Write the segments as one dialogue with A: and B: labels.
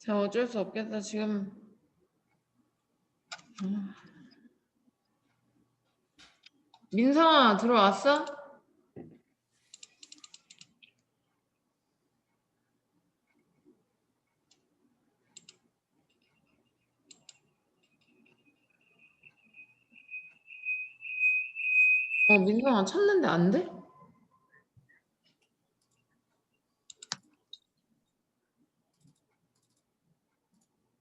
A: 자, 어쩔 수 없겠다. 지금 민성아 들어왔어? 민성아 찾는데 안 돼?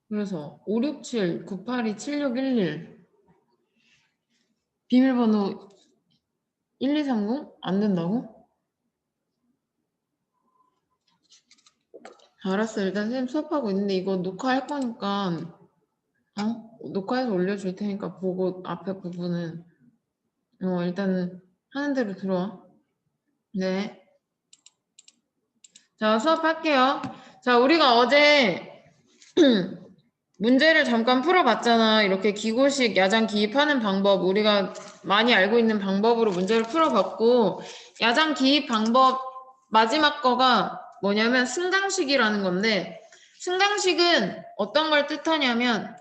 A: 그래서 567-982-7611 비밀번호 1230? 안 된다고? 알았어. 일단 선생님 수업하고 있는데 이거 녹화할 거니까 녹화해서 올려줄 테니까 보고 앞에 부분은 일단 하는 대로 들어와. 네. 자, 수업할게요. 자, 우리가 어제 문제를 잠깐 풀어봤잖아. 이렇게 기고식 야장 기입하는 방법, 우리가 많이 알고 있는 방법으로 문제를 풀어봤고, 야장 기입 방법 마지막 거가 뭐냐면 승강식이라는 건데, 승강식은 어떤 걸 뜻하냐면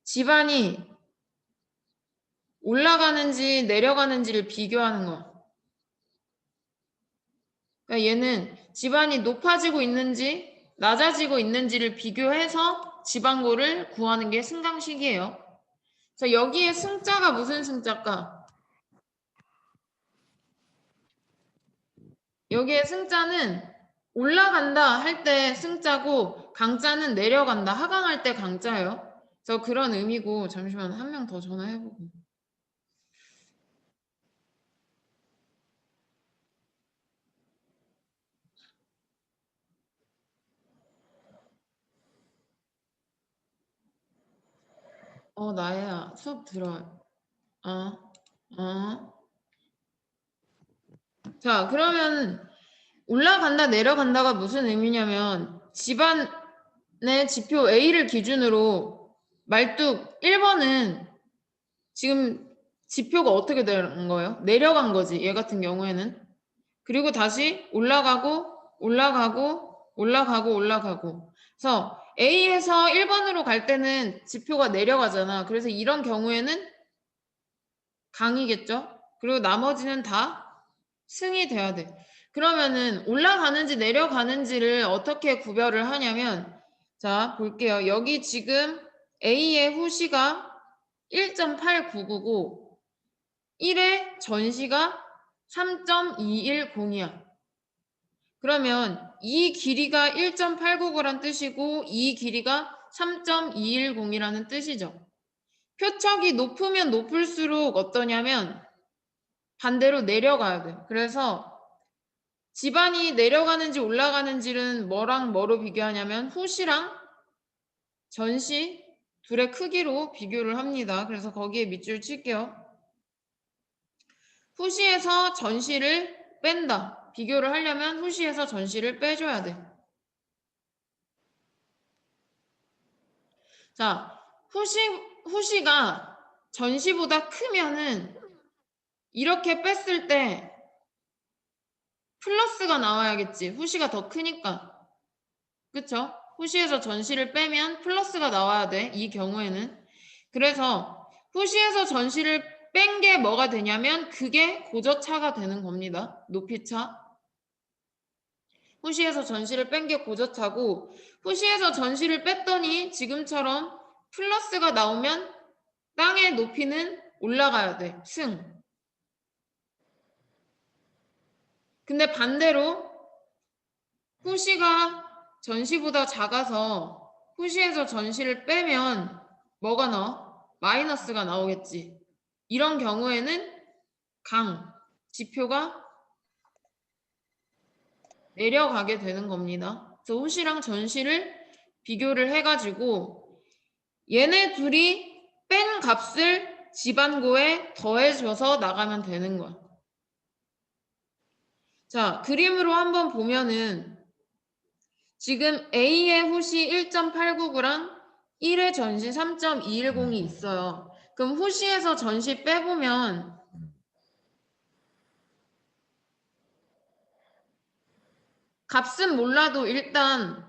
A: 집안이 올라가는지 내려가는지를 비교하는 거. 그러니까 얘는 집안이 높아지고 있는지 낮아지고 있는지를 비교해서 집안고를 구하는 게 승강식이에요. 자, 여기에 승자가 무슨 승자일까? 여기에 승자는 올라간다 할 때 승자고 강자는 내려간다, 하강할 때 강자예요. 그래서 그런 의미고, 잠시만 한 명 더 전화해보고. 나야 수업 들어. 자, 그러면 올라간다, 내려간다가 무슨 의미냐면 집안의 지표 A를 기준으로 말뚝 1번은 지금 지표가 어떻게 되는 거예요? 내려간 거지, 얘 같은 경우에는. 그리고 다시 올라가고 올라가고 올라가고 올라가고. 그래서 A에서 1번으로 갈 때는 지표가 내려가잖아. 그래서 이런 경우에는 강이겠죠? 그리고 나머지는 다 승이 돼야 돼. 그러면은 올라가는지 내려가는지를 어떻게 구별을 하냐면, 자, 볼게요. 여기 지금 A의 후시가 1.899고 1의 전시가 3.210이야. 그러면 이 길이가 1.899란 뜻이고 이 길이가 3.210이라는 뜻이죠. 표척이 높으면 높을수록 어떠냐면 반대로 내려가야 돼. 그래서 집안이 내려가는지 올라가는지는 뭐랑 뭐로 비교하냐면 후시랑 전시 둘의 크기로 비교를 합니다. 그래서 거기에 밑줄 칠게요. 후시에서 전시를 뺀다. 비교를 하려면 후시에서 전시를 빼줘야 돼. 자, 후시가 전시보다 크면은 이렇게 뺐을 때 플러스가 나와야겠지. 후시가 더 크니까. 그쵸? 후시에서 전시를 빼면 플러스가 나와야 돼. 이 경우에는. 그래서 후시에서 전시를 뺀 게 뭐가 되냐면 그게 고저차가 되는 겁니다. 높이차. 후시에서 전시를 뺀 게 고저차고, 후시에서 전시를 뺐더니 지금처럼 플러스가 나오면 땅의 높이는 올라가야 돼. 승. 근데 반대로 후시가 전시보다 작아서 후시에서 전시를 빼면 뭐가 나와? 마이너스가 나오겠지. 이런 경우에는 지표가 내려가게 되는 겁니다. 그래서 후시랑 전시를 비교를 해가지고 얘네 둘이 뺀 값을 집안고에 더해줘서 나가면 되는 거야. 자, 그림으로 한번 보면은 지금 A의 후시 1.899랑 1의 전시 3.210이 있어요. 그럼 후시에서 전시 빼보면 값은 몰라도 일단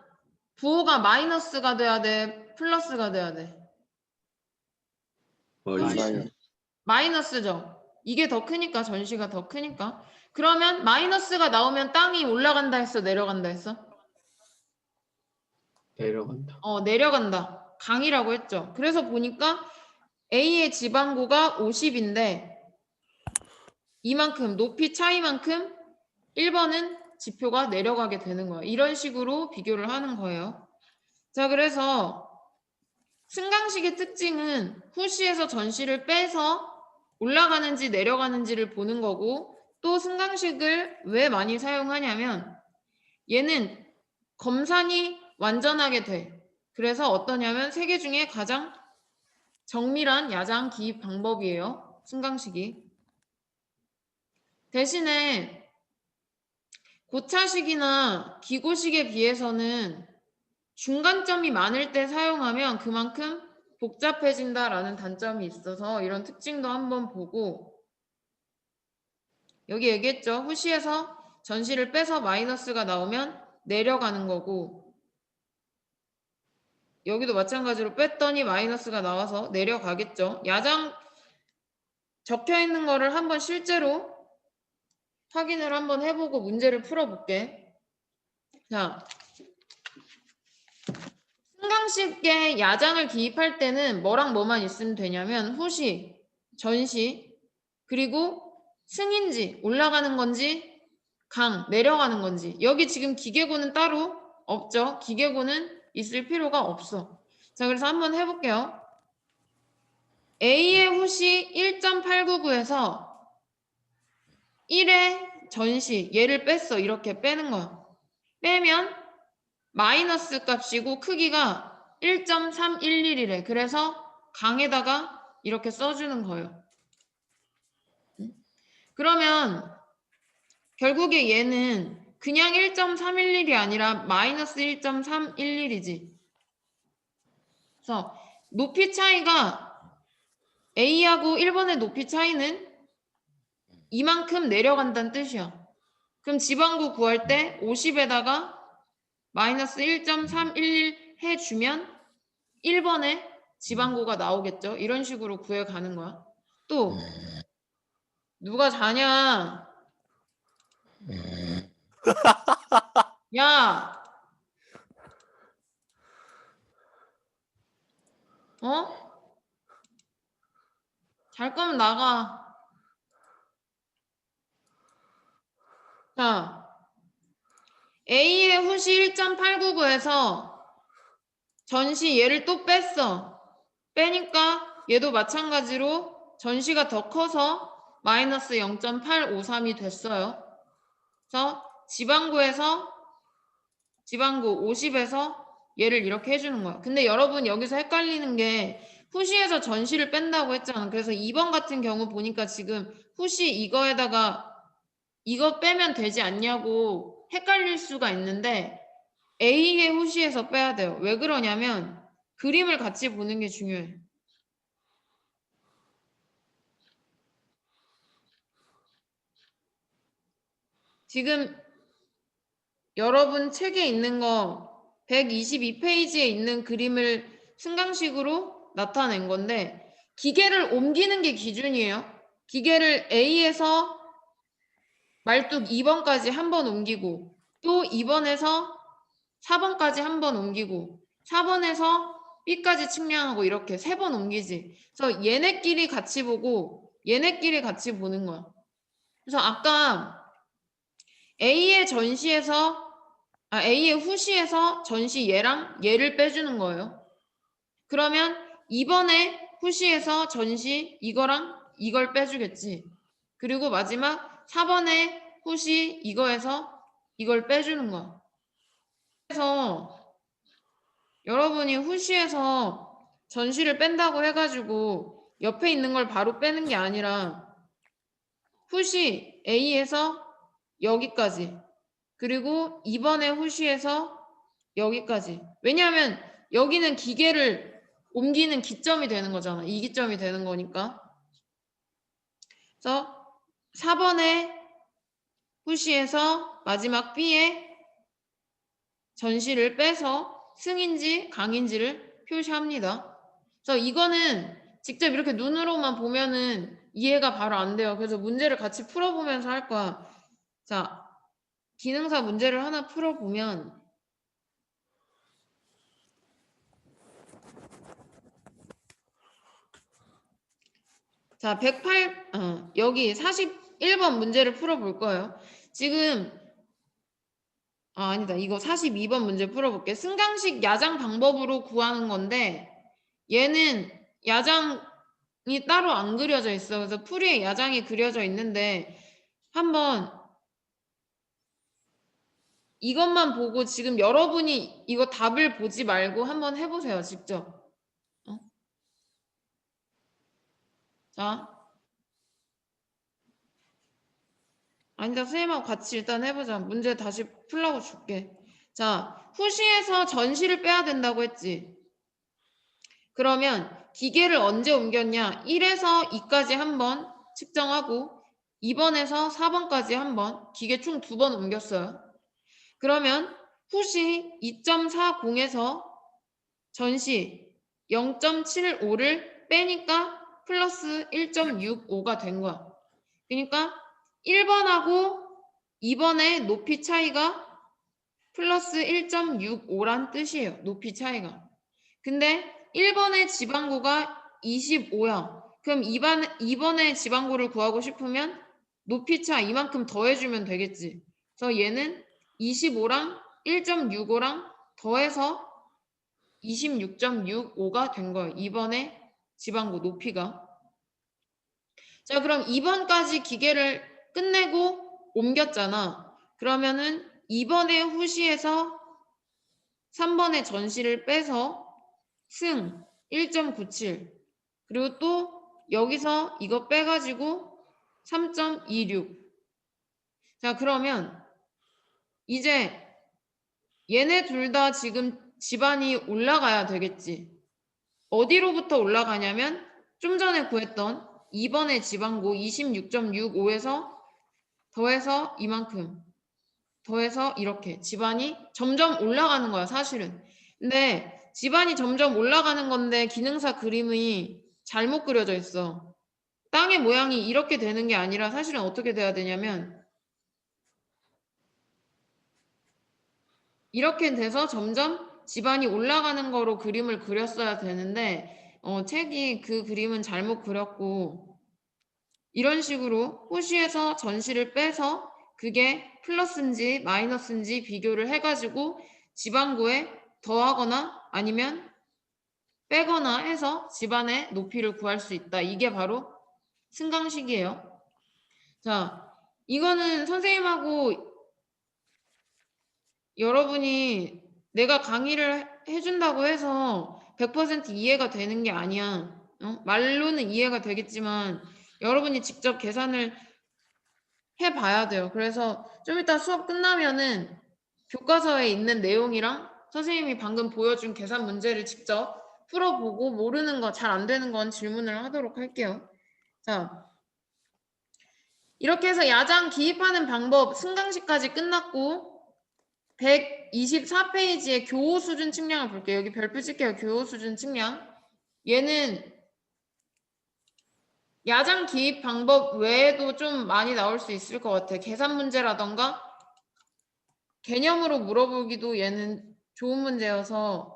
A: 부호가 마이너스가 돼야 돼? 플러스가 돼야 돼?
B: 마이너스.
A: 마이너스죠. 이게 더 크니까, 전시가 더 크니까. 그러면 마이너스가 나오면 땅이 올라간다 했어? 내려간다 했어?
B: 내려간다.
A: 내려간다. 강이라고 했죠. 그래서 보니까 A의 지방고가 50인데 이만큼 높이 차이만큼 1번은 지표가 내려가게 되는 거예요. 이런 식으로 비교를 하는 거예요. 자, 그래서 승강식의 특징은 후시에서 전시를 빼서 올라가는지 내려가는지를 보는 거고, 또 승강식을 왜 많이 사용하냐면 얘는 검산이 완전하게 돼. 그래서 어떠냐면 세 개 중에 가장 정밀한 야장 기입 방법이에요. 승강식이. 대신에 고차식이나 기고식에 비해서는 중간점이 많을 때 사용하면 그만큼 복잡해진다라는 단점이 있어서 이런 특징도 한번 보고, 여기 얘기했죠. 후시에서 전시를 빼서 마이너스가 나오면 내려가는 거고, 여기도 마찬가지로 뺐더니 마이너스가 나와서 내려가겠죠. 야장 적혀 있는 거를 한번 실제로 확인을 한번 해보고 문제를 풀어볼게. 자, 승강식에 야장을 기입할 때는 뭐랑 뭐만 있으면 되냐면 후시, 전시, 그리고 승인지, 올라가는 건지 강, 내려가는 건지. 여기 지금 기계고는 따로 없죠. 기계고는 있을 필요가 없어. 자, 그래서 한번 해볼게요. A의 후시 1.899에서 1의 전시, 얘를 뺐어. 이렇게 빼는 거야. 빼면 마이너스 값이고 크기가 1.311이래. 그래서 강에다가 이렇게 써주는 거예요. 그러면 결국에 얘는 그냥 1.311이 아니라 마이너스 1.311이지. 그래서 높이 차이가 A하고 1번의 높이 차이는 이만큼 내려간다는 뜻이야. 그럼 지방구 구할 때 50에다가 마이너스 1.311 해주면 1번에 지방구가 나오겠죠. 이런 식으로 구해가는 거야. 또 누가 자냐? 야! 잘 거면 나가. 자, A의 후시 1.899에서 전시 얘를 또 뺐어. 빼니까 얘도 마찬가지로 전시가 더 커서 마이너스 0.853이 됐어요. 그래서 지방구 50에서 얘를 이렇게 해주는 거야. 근데 여러분 여기서 헷갈리는 게 후시에서 전시를 뺀다고 했잖아. 그래서 2번 같은 경우 보니까 지금 후시 이거에다가 이거 빼면 되지 않냐고 헷갈릴 수가 있는데 A의 후시에서 빼야 돼요. 왜 그러냐면 그림을 같이 보는 게 중요해. 지금 여러분 책에 있는 거 122페이지에 있는 그림을 승강식으로 나타낸 건데 기계를 옮기는 게 기준이에요. 기계를 A에서 말뚝 2번까지 한 번 옮기고 또 2번에서 4번까지 한 번 옮기고 4번에서 B까지 측량하고 이렇게 3번 ом기지. 그래서 얘네끼리 같이 보고 얘네끼리 같이 보는 거야. 그래서 아까 A의 후시에서 전시 얘랑 얘를 빼주는 거예요. 그러면 이번에 후시에서 전시 이거랑 이걸 빼주겠지. 그리고 마지막 4번에 후시 이거에서 이걸 빼주는 거야. 그래서 여러분이 후시에서 전시를 뺀다고 해가지고 옆에 있는 걸 바로 빼는 게 아니라 후시 A에서 여기까지 그리고 이번에 후시에서 여기까지. 왜냐하면 여기는 기계를 옮기는 기점이 되는 거잖아. 이 기점이 되는 거니까. 그래서 4번에 후시에서 마지막 B에 전시를 빼서 승인지 강인지를 표시합니다. 그래서 이거는 직접 이렇게 눈으로만 보면은 이해가 바로 안 돼요. 그래서 문제를 같이 풀어보면서 할 거야. 자, 기능사 문제를 하나 풀어보면 자, 여기 41번 문제를 풀어볼 거예요. 지금 아니다. 이거 42번 문제 풀어볼게. 승강식 야장 방법으로 구하는 건데 얘는 야장이 따로 안 그려져 있어. 그래서 풀이에 야장이 그려져 있는데 한번 이것만 보고 지금 여러분이 이거 답을 보지 말고 한번 해보세요. 직접. 자, 아니다. 선생님하고 같이 일단 해보자. 문제 다시 풀라고 줄게. 자, 후시에서 전시를 빼야 된다고 했지. 그러면 기계를 언제 옮겼냐? 1에서 2까지 한 번 측정하고 2번에서 4번까지 한 번, 기계 총 2번 옮겼어요. 그러면 후시 2.40에서 전시 0.75를 빼니까 플러스 1.65가 된 거야. 그러니까 1번하고 2번의 높이 차이가 플러스 1.65란 뜻이에요. 높이 차이가. 근데 1번의 지방고가 25야. 그럼 2번의 지방고를 구하고 싶으면 높이차 이만큼 더해주면 되겠지. 그래서 얘는 25랑 1.65랑 더해서 26.65가 된 거예요. 2번의 지방고 높이가. 자, 그럼 2번까지 기계를 끝내고 옮겼잖아. 그러면은 2번의 후시에서 3번의 전시를 빼서 승 1.97 그리고 또 여기서 이거 빼가지고 3.26 자 그러면 이제 얘네 둘 다 지금 집안이 올라가야 되겠지. 어디로부터 올라가냐면 좀 전에 구했던 2번의 지방고 26.65에서 더해서 이만큼 더해서 이렇게 집안이 점점 올라가는 거야 사실은. 근데 집안이 점점 올라가는 건데 기능사 그림이 잘못 그려져 있어. 땅의 모양이 이렇게 되는 게 아니라 사실은 어떻게 돼야 되냐면 이렇게 돼서 점점 집안이 올라가는 거로 그림을 그렸어야 되는데 책이 그 그림은 잘못 그렸고 이런 식으로 호시에서 전시를 빼서 그게 플러스인지 마이너스인지 비교를 해가지고 지방고에 더하거나 아니면 빼거나 해서 집안의 높이를 구할 수 있다. 이게 바로 승강식이에요. 자, 이거는 선생님하고 여러분이 내가 강의를 해준다고 해서 100% 이해가 되는 게 아니야. 말로는 이해가 되겠지만 여러분이 직접 계산을 해봐야 돼요. 그래서 좀 이따 수업 끝나면은 교과서에 있는 내용이랑 선생님이 방금 보여준 계산 문제를 직접 풀어보고 모르는 거, 잘 안 되는 건 질문을 하도록 할게요. 자, 이렇게 해서 야장 기입하는 방법 승강식까지 끝났고 124페이지의 교호 수준 측량을 볼게요. 여기 별표 칠게요. 교호 수준 측량. 얘는 야장 기입 방법 외에도 좀 많이 나올 수 있을 것 같아요. 계산 문제라던가 개념으로 물어보기도 얘는 좋은 문제여서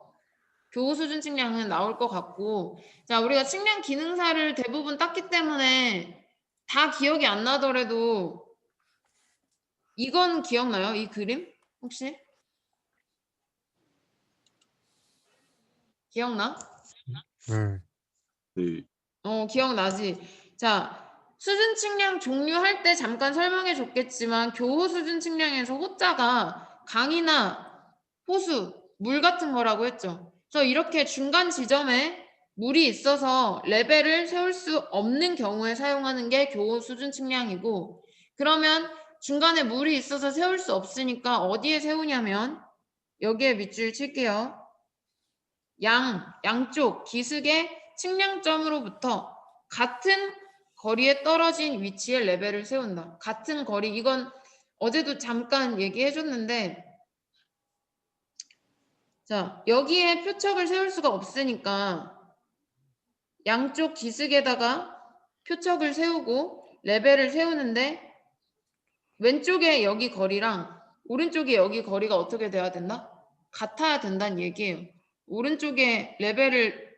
A: 교호 수준 측량은 나올 것 같고 자 우리가 측량 기능사를 대부분 땄기 때문에 다 기억이 안 나더라도 이건 기억나요? 이 그림? 혹시? 기억나?
B: 네.
A: 기억나지? 자, 수준 측량 종류할 때 잠깐 설명해 줬겠지만 교호 수준 측량에서 호자가 강이나 호수, 물 같은 거라고 했죠. 그래서 이렇게 중간 지점에 물이 있어서 레벨을 세울 수 없는 경우에 사용하는 게 교호 수준 측량이고 그러면 중간에 물이 있어서 세울 수 없으니까 어디에 세우냐면 여기에 밑줄 칠게요. 양쪽 기슭의 측량점으로부터 같은 거리에 떨어진 위치의 레벨을 세운다. 같은 거리, 이건 어제도 잠깐 얘기해 줬는데 자, 여기에 표척을 세울 수가 없으니까 양쪽 기슭에다가 표척을 세우고 레벨을 세우는데 왼쪽에 여기 거리랑 오른쪽에 여기 거리가 어떻게 돼야 된다? 같아야 된다는 얘기예요. 오른쪽에 레벨을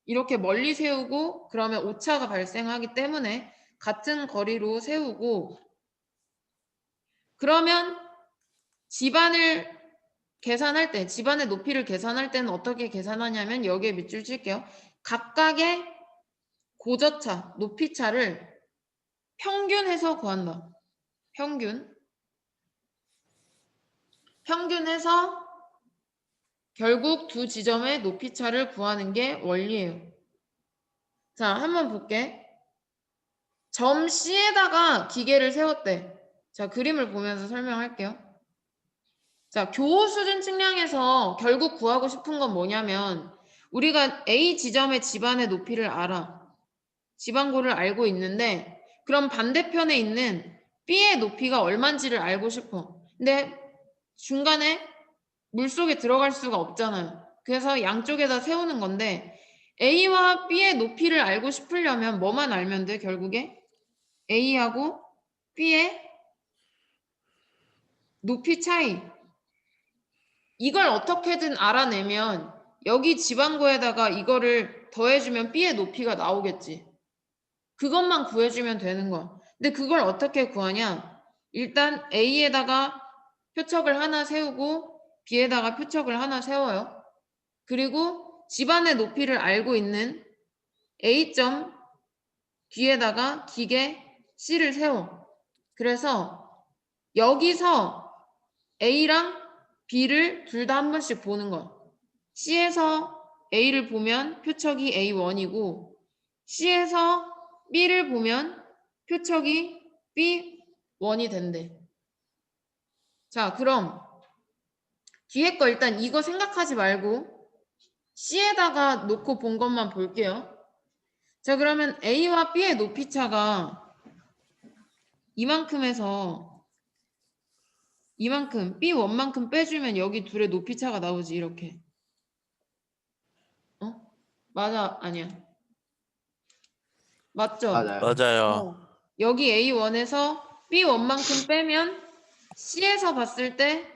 A: 이렇게 멀리 세우고 그러면 오차가 발생하기 때문에 같은 거리로 세우고 그러면 집안을 계산할 때, 집안의 높이를 계산할 때는 어떻게 계산하냐면 여기에 밑줄 칠게요. 각각의 고저차, 높이차를 평균해서 구한다. 평균해서 결국 두 지점의 높이차를 구하는 게 원리예요. 자, 한번 볼게. 점 C에다가 기계를 세웠대. 자, 그림을 보면서 설명할게요. 자, 교호 수준 측량에서 결국 구하고 싶은 건 뭐냐면 우리가 A 지점의 집안의 높이를 알아. 지방고를 알고 있는데 그럼 반대편에 있는 B의 높이가 얼만지를 알고 싶어. 근데 중간에 물속에 들어갈 수가 없잖아요. 그래서 양쪽에다 세우는 건데 A와 B의 높이를 알고 싶으려면 뭐만 알면 돼, 결국에? A하고 B의 높이 차이. 이걸 어떻게든 알아내면 여기 지방고에다가 이거를 더해주면 B의 높이가 나오겠지. 그것만 구해주면 되는 거야. 근데 그걸 어떻게 구하냐? 일단 A에다가 표척을 하나 세우고 B에다가 표척을 하나 세워요. 그리고 집안의 높이를 알고 있는 A점 뒤에다가 기계 C를 세워. 그래서 여기서 A랑 B를 둘 다 한 번씩 보는 거야. C에서 A를 보면 표척이 A1이고 C에서 B를 보면 표척이 B1이 된대. 자, 그럼 뒤에 거 일단 이거 생각하지 말고 C에다가 놓고 본 것만 볼게요. 자, 그러면 A와 B의 높이차가 이만큼에서 이만큼 B1만큼 빼주면 여기 둘의 높이차가 나오지, 이렇게. 어? 맞아, 아니야. 맞죠?
B: 맞아요.
C: 맞아요.
A: 여기 A1에서 B1만큼 빼면 C에서 봤을 때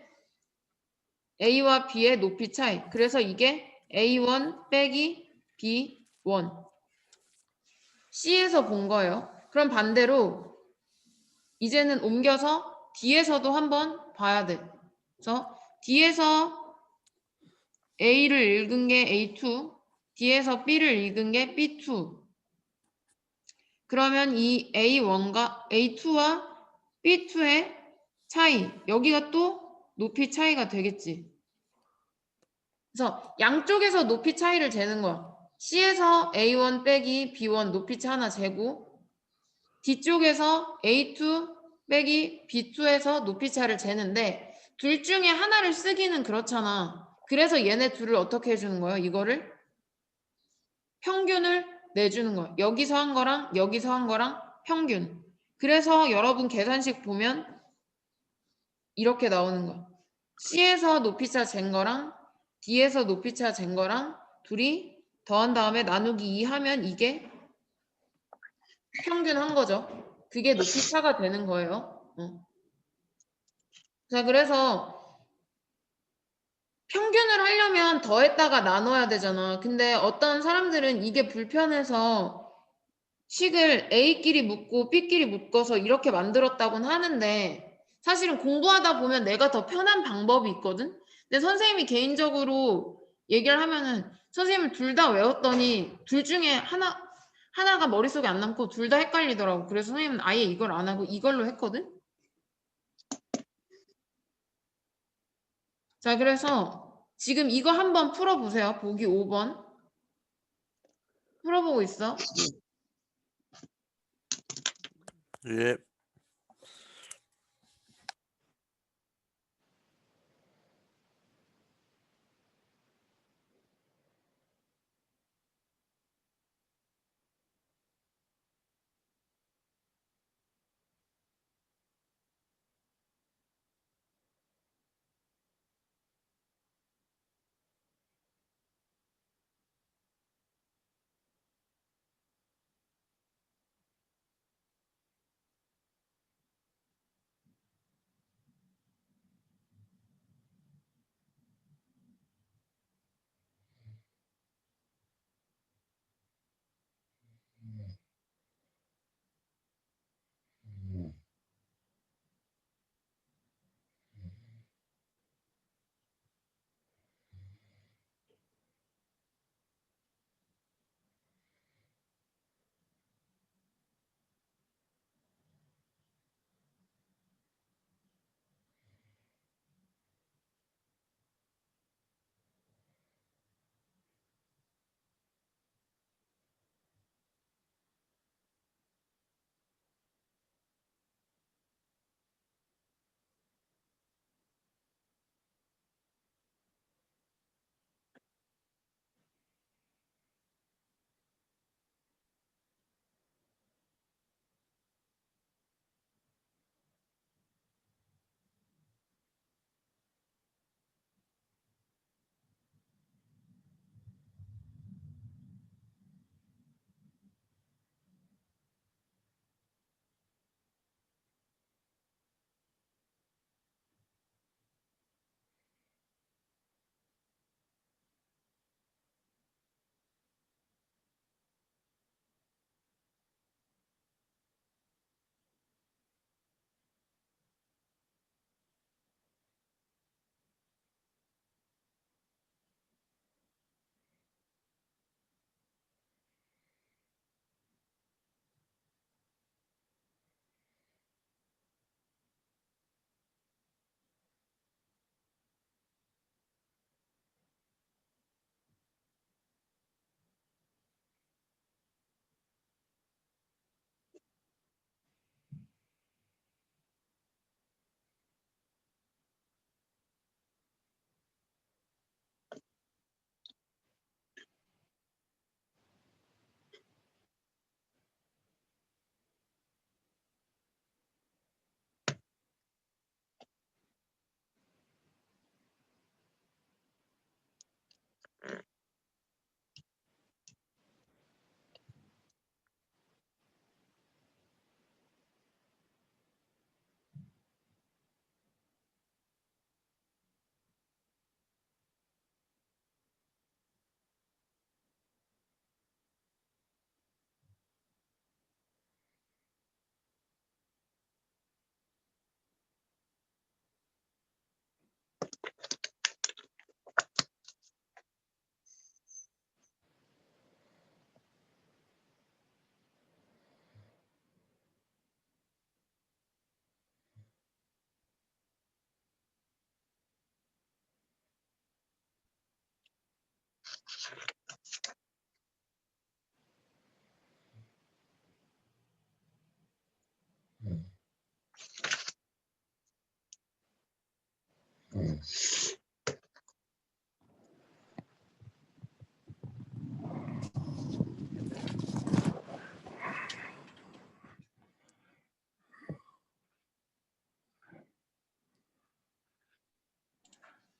A: A와 B의 높이 차이. 그래서 이게 A1 빼기 B1. C에서 본 거예요. 그럼 반대로 이제는 옮겨서 D에서도 한번 봐야 돼. 그래서 D에서 A를 읽은 게 A2, D에서 B를 읽은 게 B2. 그러면 이 A1과 A2와 B2의 차이, 여기가 또 높이 차이가 되겠지. 그래서 양쪽에서 높이 차이를 재는 거야. C에서 A1 빼기 B1 높이차 하나 재고 D쪽에서 A2 빼기 B2에서 높이차를 재는데 둘 중에 하나를 쓰기는 그렇잖아. 그래서 얘네 둘을 어떻게 해주는 거예요? 이거를 평균을 내주는 거예요. 여기서 한 거랑 여기서 한 거랑 평균. 그래서 여러분 계산식 보면 이렇게 나오는 거야. C에서 높이차 잰 거랑 D에서 높이차 잰 거랑 둘이 더한 다음에 나누기 2 하면 이게 평균 한 거죠. 그게 높이차가 되는 거예요. 자, 그래서 평균을 하려면 더했다가 나눠야 되잖아. 근데 어떤 사람들은 이게 불편해서 식을 A끼리 묶고 B끼리 묶어서 이렇게 만들었다고는 하는데 사실은 공부하다 보면 내가 더 편한 방법이 있거든? 근데 선생님이 개인적으로 얘기를 하면은 선생님을 둘 다 외웠더니 둘 중에 하나가 머릿속에 안 남고 둘 다 헷갈리더라고. 그래서 선생님은 아예 이걸 안 하고 이걸로 했거든? 자, 그래서 지금 이거 한번 풀어보세요. 보기 5번. 풀어보고 있어.
C: 예.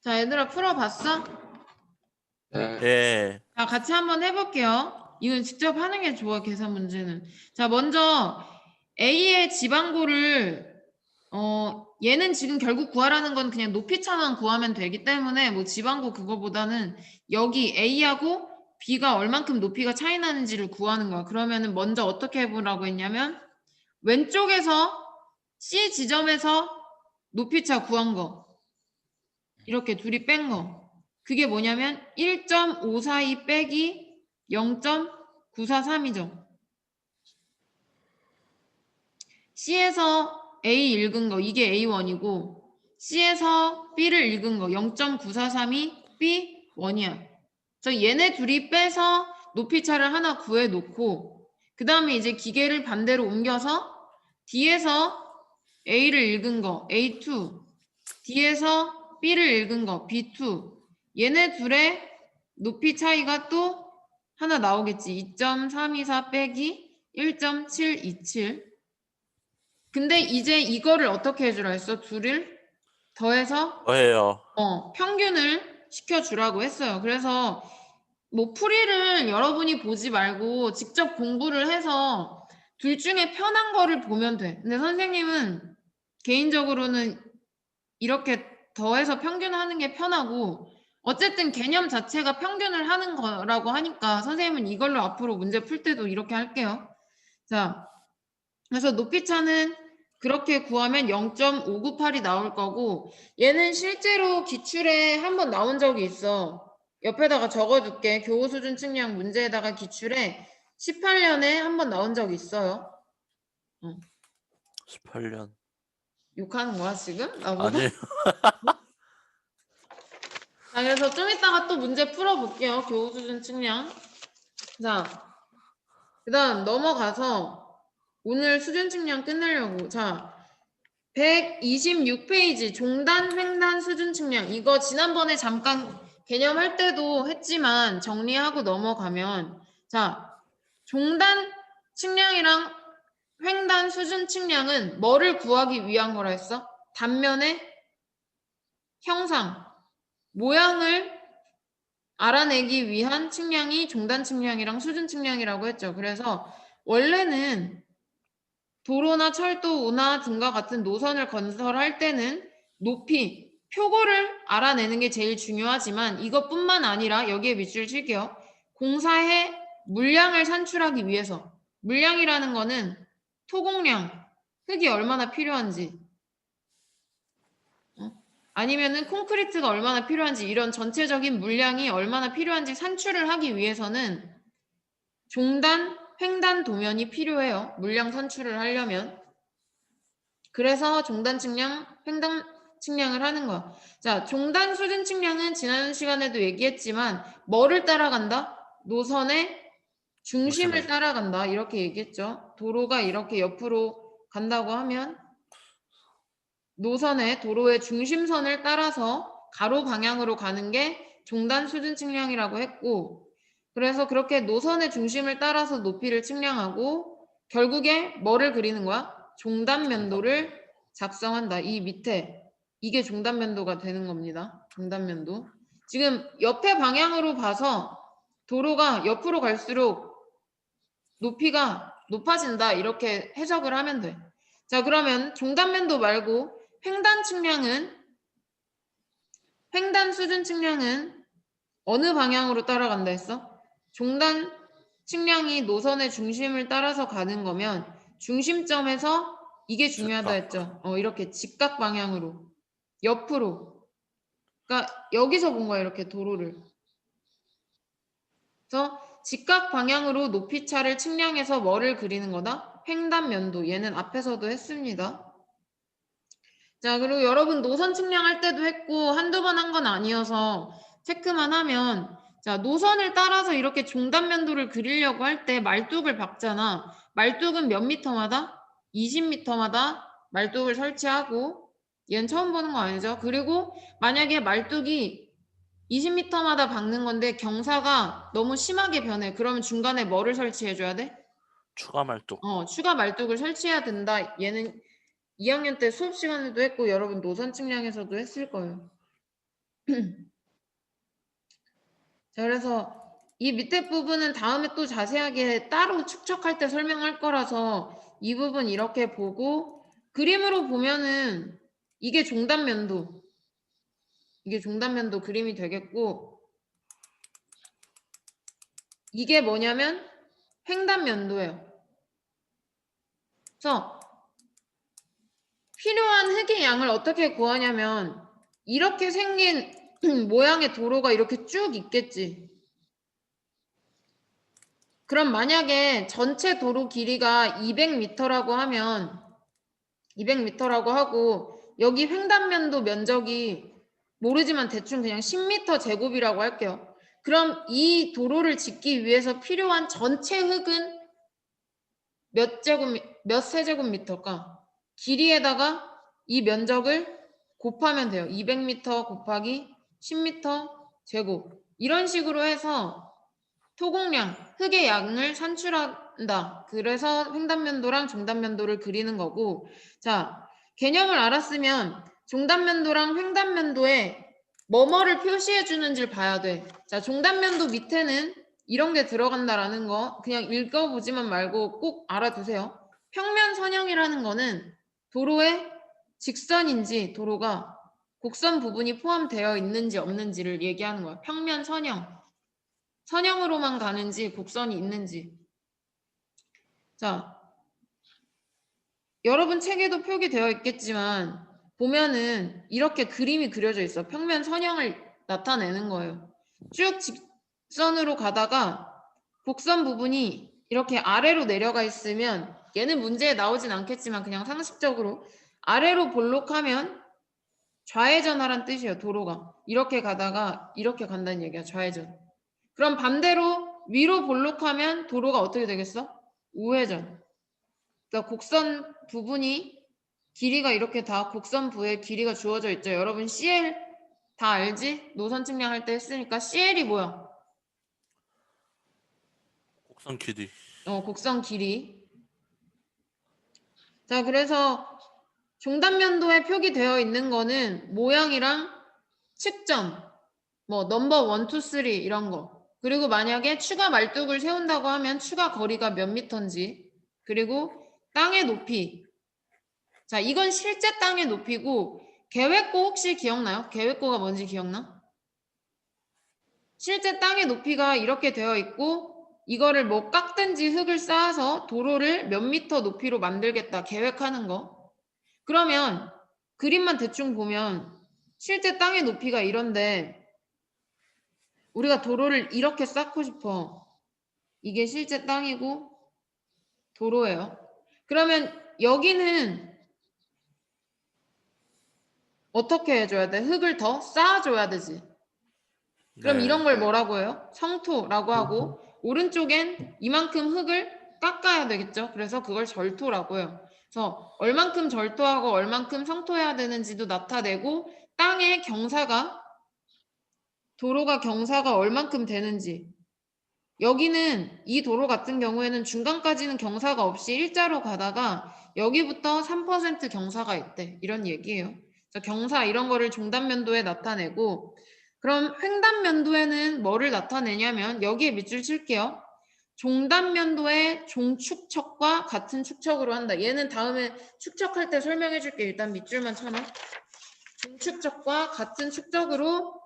A: 자, 얘들아 풀어봤어?
B: 네.
C: 예.
A: 자, 같이 한번 해볼게요. 이건 직접 하는 게 좋아, 계산 문제는. 자, 먼저 A의 지방고를 얘는 지금 결국 구하라는 건 그냥 높이차만 구하면 되기 때문에 뭐 지방고 그거보다는 여기 A하고 B가 얼만큼 높이가 차이 나는지를 구하는 거야. 그러면은 먼저 어떻게 해보라고 했냐면 왼쪽에서 C 지점에서 높이차 구한 거 이렇게 둘이 뺀 거. 그게 뭐냐면 1.542 빼기 0.943이죠. C에서 A 읽은 거 이게 A1이고 C에서 B를 읽은 거 0.943이 B1이야. 그래서 얘네 둘이 빼서 높이차를 하나 구해놓고 그 다음에 이제 기계를 반대로 옮겨서 D에서 A를 읽은 거 A2 D에서 B를 읽은 거 B2 얘네 둘의 높이 차이가 또 하나 나오겠지. 2.324 빼기 1.727 근데 이제 이거를 어떻게 해주라 했어? 둘을 더해서
C: 뭐예요?
A: 평균을 시켜주라고 했어요. 그래서 뭐 풀이를 여러분이 보지 말고 직접 공부를 해서 둘 중에 편한 거를 보면 돼. 근데 선생님은 개인적으로는 이렇게 더해서 평균하는 게 편하고 어쨌든 개념 자체가 평균을 하는 거라고 하니까 선생님은 이걸로 앞으로 문제 풀 때도 이렇게 할게요. 자, 그래서 높이차는 그렇게 구하면 0.598이 나올 거고 얘는 실제로 기출에 한번 나온 적이 있어. 옆에다가 적어둘게. 교우 수준 측량 문제에다가 기출에 18년에 한번 나온 적이 있어요.
C: 18년.
A: 욕하는 거야 지금? 나보고?
C: 아니,
A: 자, 그래서 좀 이따가 또 문제 풀어볼게요. 교우 수준 측량. 자, 그 다음 넘어가서 오늘 수준 측량 끝내려고. 자, 126페이지 종단 횡단 수준 측량. 이거 지난번에 잠깐 개념할 때도 했지만 정리하고 넘어가면 자, 종단 측량이랑 횡단 수준 측량은 뭐를 구하기 위한 거라 했어? 단면의 형상, 모양을 알아내기 위한 측량이 종단 측량이랑 수준 측량이라고 했죠. 그래서 원래는 도로나 철도, 운하 등과 같은 노선을 건설할 때는 높이, 표고를 알아내는 게 제일 중요하지만 이것뿐만 아니라 여기에 밑줄 칠게요. 공사의 물량을 산출하기 위해서 물량이라는 거는 토공량, 흙이 얼마나 필요한지 아니면은 콘크리트가 얼마나 필요한지 이런 전체적인 물량이 얼마나 필요한지 산출을 하기 위해서는 종단, 횡단 도면이 필요해요. 물량 산출을 하려면. 그래서 종단 측량, 횡단 측량을 하는 거야. 자, 종단 수준 측량은 지난 시간에도 얘기했지만 뭐를 따라간다? 노선의 중심을
C: 중심을.
A: 따라간다. 이렇게 얘기했죠. 도로가 이렇게 옆으로 간다고 하면 노선의 도로의 중심선을 따라서 가로 방향으로 가는 게 종단 수준 측량이라고 했고 그래서 그렇게 노선의 중심을 따라서 높이를 측량하고 결국에 뭐를 그리는 거야? 종단면도를 작성한다. 이 밑에 이게 종단면도가 되는 겁니다. 종단면도. 지금 옆에 방향으로 봐서 도로가 옆으로 갈수록 높이가 높아진다. 이렇게 해석을 하면 돼. 자, 그러면 종단면도 말고 횡단 측량은 횡단 수준 측량은 어느 방향으로 따라간다 했어? 종단 측량이 노선의 중심을 따라서 가는 거면 중심점에서 이게 중요하다
C: 즉각.
A: 했죠. 이렇게 직각 방향으로 옆으로. 그러니까 여기서 본 거야 이렇게 도로를. 그래서 직각 방향으로 높이차를 측량해서 뭐를 그리는 거다? 횡단면도. 얘는 앞에서도 했습니다. 자, 그리고 여러분 노선 측량할 때도 했고 한두 번 한 건 아니어서 체크만 하면 자, 노선을 따라서 이렇게 종단면도를 그리려고 할 때 말뚝을 박잖아. 말뚝은 몇 미터마다? 20미터마다 말뚝을 설치하고 얘는 처음 보는 거 아니죠? 그리고 만약에 말뚝이 20미터마다 박는 건데 경사가 너무 심하게 변해. 그러면 중간에 뭐를 설치해 줘야 돼?
C: 추가 말뚝.
A: 추가 말뚝을 설치해야 된다. 얘는 2학년 때 수업 시간에도 했고 여러분 노선 측량에서도 했을 거예요. 자, 그래서 이 밑에 부분은 다음에 또 자세하게 따로 축척할 때 설명할 거라서 이 부분 이렇게 보고 그림으로 보면은 이게 종단면도 그림이 되겠고 이게 뭐냐면 횡단면도예요. 그래서 필요한 흙의 양을 어떻게 구하냐면 이렇게 생긴 모양의 도로가 이렇게 쭉 있겠지. 그럼 만약에 전체 도로 길이가 200m라고 하면 200m라고 하고 여기 횡단면도 면적이 모르지만 대충 그냥 10m 제곱이라고 할게요. 그럼 이 도로를 짓기 위해서 필요한 전체 흙은 몇 세제곱미터일까? 길이에다가 이 면적을 곱하면 돼요. 200m 곱하기 10m 제곱. 이런 식으로 해서 토공량, 흙의 양을 산출한다. 그래서 횡단면도랑 종단면도를 그리는 거고, 자, 개념을 알았으면 종단면도랑 횡단면도에 뭐뭐를 표시해 주는지를 봐야 돼. 자, 종단면도 밑에는 이런 게 들어간다라는 거 그냥 읽어보지만 말고 꼭 알아두세요. 평면 선형이라는 거는 도로의 직선인지 도로가 곡선 부분이 포함되어 있는지 없는지를 얘기하는 거야. 평면 선형. 선형으로만 가는지 곡선이 있는지. 자, 여러분 책에도 표기되어 있겠지만 보면은 이렇게 그림이 그려져 있어. 평면 선형을 나타내는 거예요. 쭉 직선으로 가다가 곡선 부분이 이렇게 아래로 내려가 있으면 얘는 문제에 나오진 않겠지만 그냥 상식적으로 아래로 볼록하면 좌회전하란 뜻이에요. 도로가. 이렇게 가다가 이렇게 간다는 얘기야. 좌회전. 그럼 반대로 위로 볼록하면 도로가 어떻게 되겠어? 우회전. 그러니까 곡선 부분이 길이가 이렇게 다 곡선부에 길이가 주어져 있죠. 여러분 CL 다 알지? 노선 측량할 때 했으니까 CL이 뭐야?
C: 곡선 길이.
A: 곡선 길이. 자, 그래서 종단면도에 표기되어 있는 거는 모양이랑 측점, 뭐 넘버 1, 2, 3 이런 거. 그리고 만약에 추가 말뚝을 세운다고 하면 추가 거리가 몇 미터인지. 그리고 땅의 높이. 자, 이건 실제 땅의 높이고 계획고 혹시 기억나요? 계획고가 뭔지 기억나? 실제 땅의 높이가 이렇게 되어 있고 이거를 뭐 깎든지 흙을 쌓아서 도로를 몇 미터 높이로 만들겠다 계획하는 거. 그러면 그림만 대충 보면 실제 땅의 높이가 이런데 우리가 도로를 이렇게 쌓고 싶어. 이게 실제 땅이고 도로예요. 그러면 여기는 어떻게 해줘야 돼? 흙을 더 쌓아줘야 되지. 그럼
C: 네.
A: 이런 걸 뭐라고 해요? 성토라고 하고 오른쪽엔 이만큼 흙을 깎아야 되겠죠. 그래서 그걸 절토라고 해요. 그래서 얼만큼 절토하고 얼만큼 성토해야 되는지도 나타내고 땅의 경사가 도로가 경사가 얼만큼 되는지 여기는 이 도로 같은 경우에는 중간까지는 경사가 없이 일자로 가다가 여기부터 3% 경사가 있대. 이런 얘기예요. 그래서 경사 이런 거를 종단면도에 나타내고 그럼 횡단면도에는 뭐를 나타내냐면 여기에 밑줄 칠게요. 종단면도의 종축척과 같은 축척으로 한다. 얘는 다음에 축척할 때 설명해 줄게. 일단 밑줄만 쳐놔. 종축척과 같은 축척으로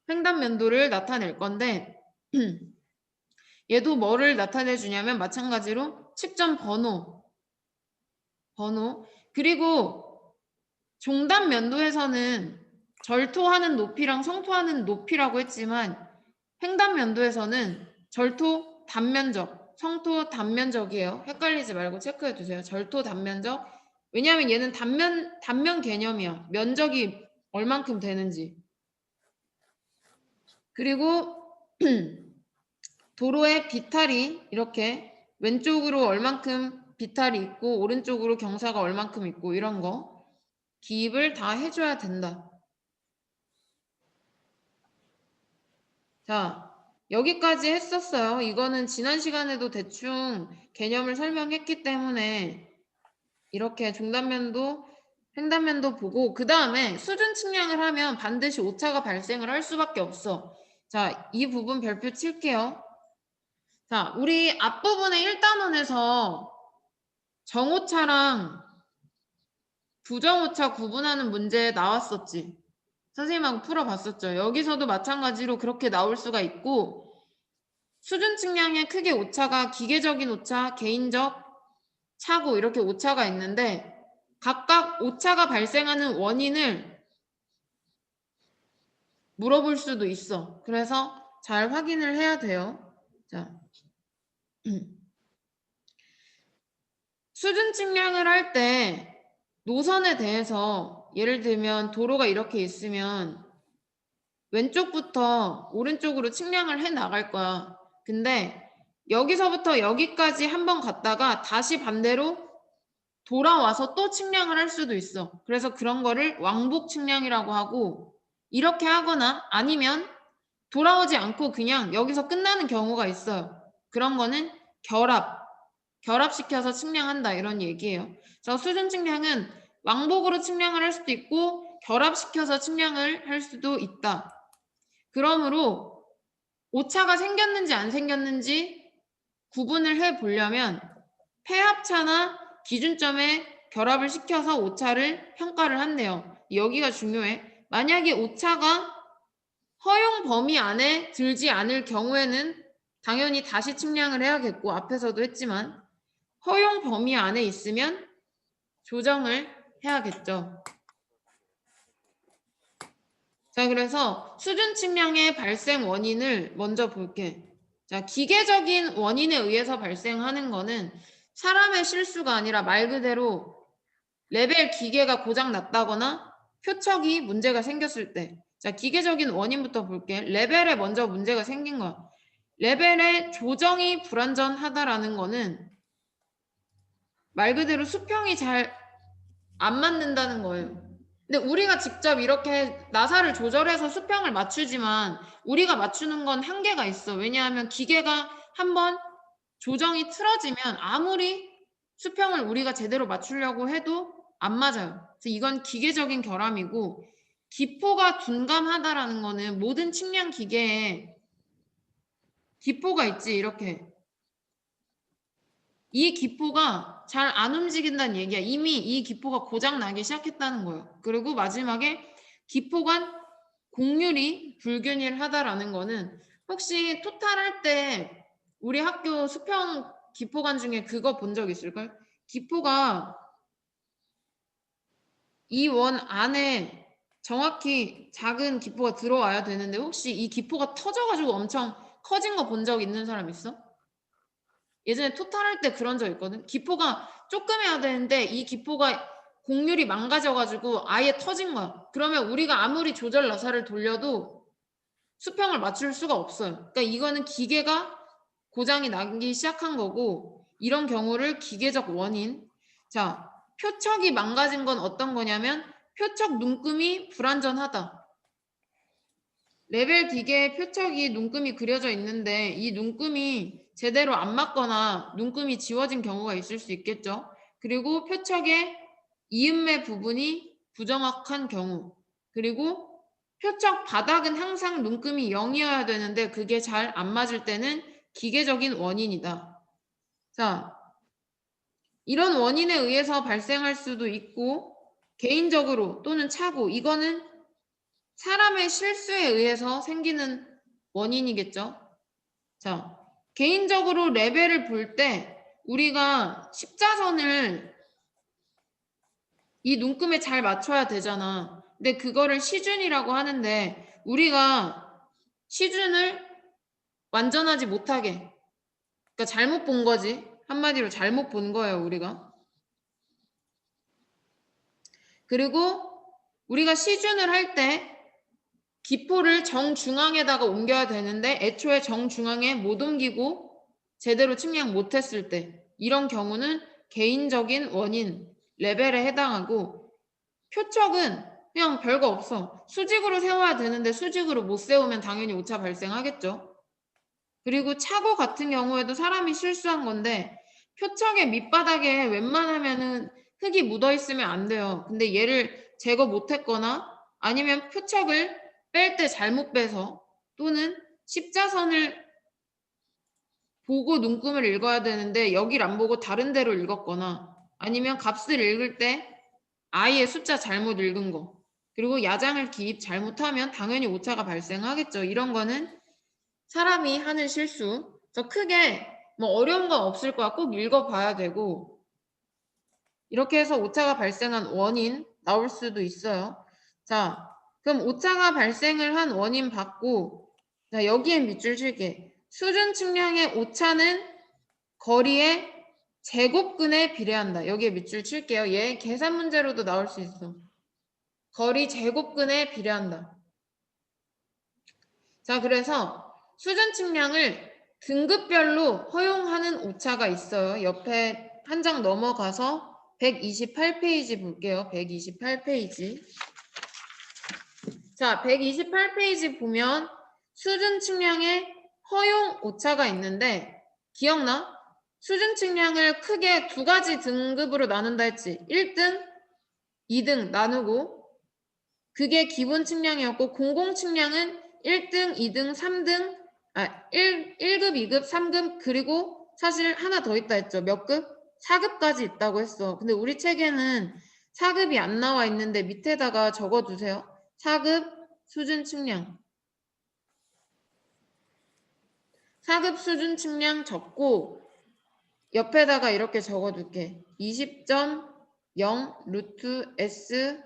A: 횡단면도를 나타낼 건데 얘도 뭐를 나타내 주냐면 마찬가지로 측정 번호 그리고 종단 면도에서는 절토하는 높이랑 성토하는 높이라고 했지만 횡단 면도에서는 절토 단면적 성토 단면적이에요. 헷갈리지 말고 체크해 두세요. 절토 단면적 왜냐하면 얘는 단면 개념이야. 면적이 얼만큼 되는지 그리고 도로의 비탈이 이렇게 왼쪽으로 얼만큼 비탈이 있고 오른쪽으로 경사가 얼만큼 있고 이런 거 기입을 다 해줘야 된다. 자, 여기까지 했었어요. 이거는 지난 시간에도 대충 개념을 설명했기 때문에 이렇게 중단면도 횡단면도 보고 그 다음에 수준 측량을 하면 반드시 오차가 발생을 할 수밖에 없어. 자, 이 부분 별표 칠게요. 자, 우리 앞부분에 1단원에서 정오차랑 부정오차 구분하는 문제 나왔었지. 선생님하고 풀어봤었죠. 여기서도 마찬가지로 그렇게 나올 수가 있고 수준 측량의 크게 오차가 기계적인 오차, 개인적, 차고 이렇게 오차가 있는데 각각 오차가 발생하는 원인을 물어볼 수도 있어. 그래서 잘 확인을 해야 돼요. 자, 수준 측량을 할 때 노선에 대해서 예를 들면 도로가 이렇게 있으면 왼쪽부터 오른쪽으로 측량을 해 나갈 거야. 근데 여기서부터 여기까지 한번 갔다가 다시 반대로 돌아와서 또 측량을 할 수도 있어. 그래서 그런 거를 왕복 측량이라고 하고 이렇게 하거나 아니면 돌아오지 않고 그냥 여기서 끝나는 경우가 있어요. 그런 거는 결합시켜서 측량한다 이런 얘기예요. 그래서 수준 측량은 왕복으로 측량을 할 수도 있고 결합시켜서 측량을 할 수도 있다. 그러므로 오차가 생겼는지 안 생겼는지 구분을 해 보려면 폐합차나 기준점에 결합을 시켜서 오차를 평가를 한대요. 여기가 중요해. 만약에 오차가 허용 범위 안에 들지 않을 경우에는 당연히 다시 측량을 해야겠고 앞에서도 했지만 허용 범위 안에 있으면 조정을 해야겠죠. 자, 그래서 수준 측량의 발생 원인을 먼저 볼게. 자, 기계적인 원인에 의해서 발생하는 거는 사람의 실수가 아니라 말 그대로 레벨 기계가 고장 났다거나 표척이 문제가 생겼을 때. 자, 기계적인 원인부터 볼게. 레벨에 먼저 문제가 생긴 거야. 레벨의 조정이 불완전하다라는 거는 말 그대로 수평이 잘 안 맞는다는 거예요. 근데 우리가 직접 이렇게 나사를 조절해서 수평을 맞추지만 우리가 맞추는 건 한계가 있어. 왜냐하면 기계가 한번 조정이 틀어지면 아무리 수평을 우리가 제대로 맞추려고 해도 안 맞아요. 그래서 이건 기계적인 결함이고 기포가 둔감하다라는 거는 모든 측량 기계에 기포가 있지 이렇게. 이 기포가 잘 안 움직인다는 얘기야. 이미 이 기포가 고장 나기 시작했다는 거예요. 그리고 마지막에 기포간 곡률이 불균일하다라는 거는 혹시 토탈할 때 우리 학교 수평 기포관 중에 그거 본 적 있을걸? 기포가 이 원 안에 정확히 작은 기포가 들어와야 되는데 혹시 이 기포가 터져가지고 엄청 커진 거 본 적 있는 사람 있어? 예전에 토탈할 때 그런 적 있거든. 기포가 조금해야 되는데 이 기포가 곡률이 망가져가지고 아예 터진 거야. 그러면 우리가 아무리 조절 나사를 돌려도 수평을 맞출 수가 없어요. 그러니까 이거는 기계가 고장이 나기 시작한 거고 이런 경우를 기계적 원인. 자, 표척이 망가진 건 어떤 거냐면 표척 눈금이 불완전하다. 레벨 기계에 표척이 눈금이 그려져 있는데 이 눈금이 제대로 안 맞거나 눈금이 지워진 경우가 있을 수 있겠죠. 그리고 표척의 이음매 부분이 부정확한 경우 그리고 표척 바닥은 항상 눈금이 0이어야 되는데 그게 잘 안 맞을 때는 기계적인 원인이다. 자, 이런 원인에 의해서 발생할 수도 있고 개인적으로 또는 차고 이거는 사람의 실수에 의해서 생기는 원인이겠죠. 자, 개인적으로 레벨을 볼 때 우리가 십자선을 이 눈금에 잘 맞춰야 되잖아. 근데 그거를 시준이라고 하는데 우리가 시준을 완전하지 못하게 그러니까 잘못 본 거지. 한마디로 잘못 본 거예요, 우리가. 그리고 우리가 시준을 할 때 기포를 정중앙에다가 옮겨야 되는데 애초에 정중앙에 못 옮기고 제대로 측량 못했을 때 이런 경우는 개인적인 원인 레벨에 해당하고 표척은 그냥 별거 없어. 수직으로 세워야 되는데 수직으로 못 세우면 당연히 오차 발생하겠죠. 그리고 차고 같은 경우에도 사람이 실수한 건데 표척의 밑바닥에 웬만하면은 흙이 묻어 있으면 안 돼요. 근데 얘를 제거 못했거나 아니면 표척을 뺄 때 잘못 빼서 또는 십자선을 보고 눈금을 읽어야 되는데 여길 안 보고 다른 데로 읽었거나 아니면 값을 읽을 때 아예 숫자 잘못 읽은 거 그리고 야장을 기입 잘못하면 당연히 오차가 발생하겠죠. 이런 거는 사람이 하는 실수. 그래서 크게 뭐 어려운 건 없을 거야. 꼭 읽어봐야 되고 이렇게 해서 오차가 발생한 원인 나올 수도 있어요. 자, 그럼 오차가 발생을 한 원인 받고 자 여기엔 밑줄 칠게. 수준 측량의 오차는 거리의 제곱근에 비례한다. 여기에 밑줄 칠게요. 얘 계산 문제로도 나올 수 있어. 거리 제곱근에 비례한다. 자, 그래서 수준 측량을 등급별로 허용하는 오차가 있어요. 옆에 한 장 넘어가서 128페이지 볼게요. 128페이지. 자, 128페이지 보면 수준 측량에 허용 오차가 있는데 기억나? 수준 측량을 크게 두 가지 등급으로 나눈다 했지. 1등, 2등 나누고 그게 기본 측량이었고 공공 측량은 1등, 2등, 3등 1급, 2급, 3급 그리고 사실 하나 더 있다 했죠. 몇 급? 4급까지 있다고 했어. 근데 우리 책에는 4급이 안 나와 있는데 밑에다가 적어두세요. 4급 수준 측량. 4급 수준 측량 적고 옆에다가 이렇게 적어둘게. 20.0 루트 S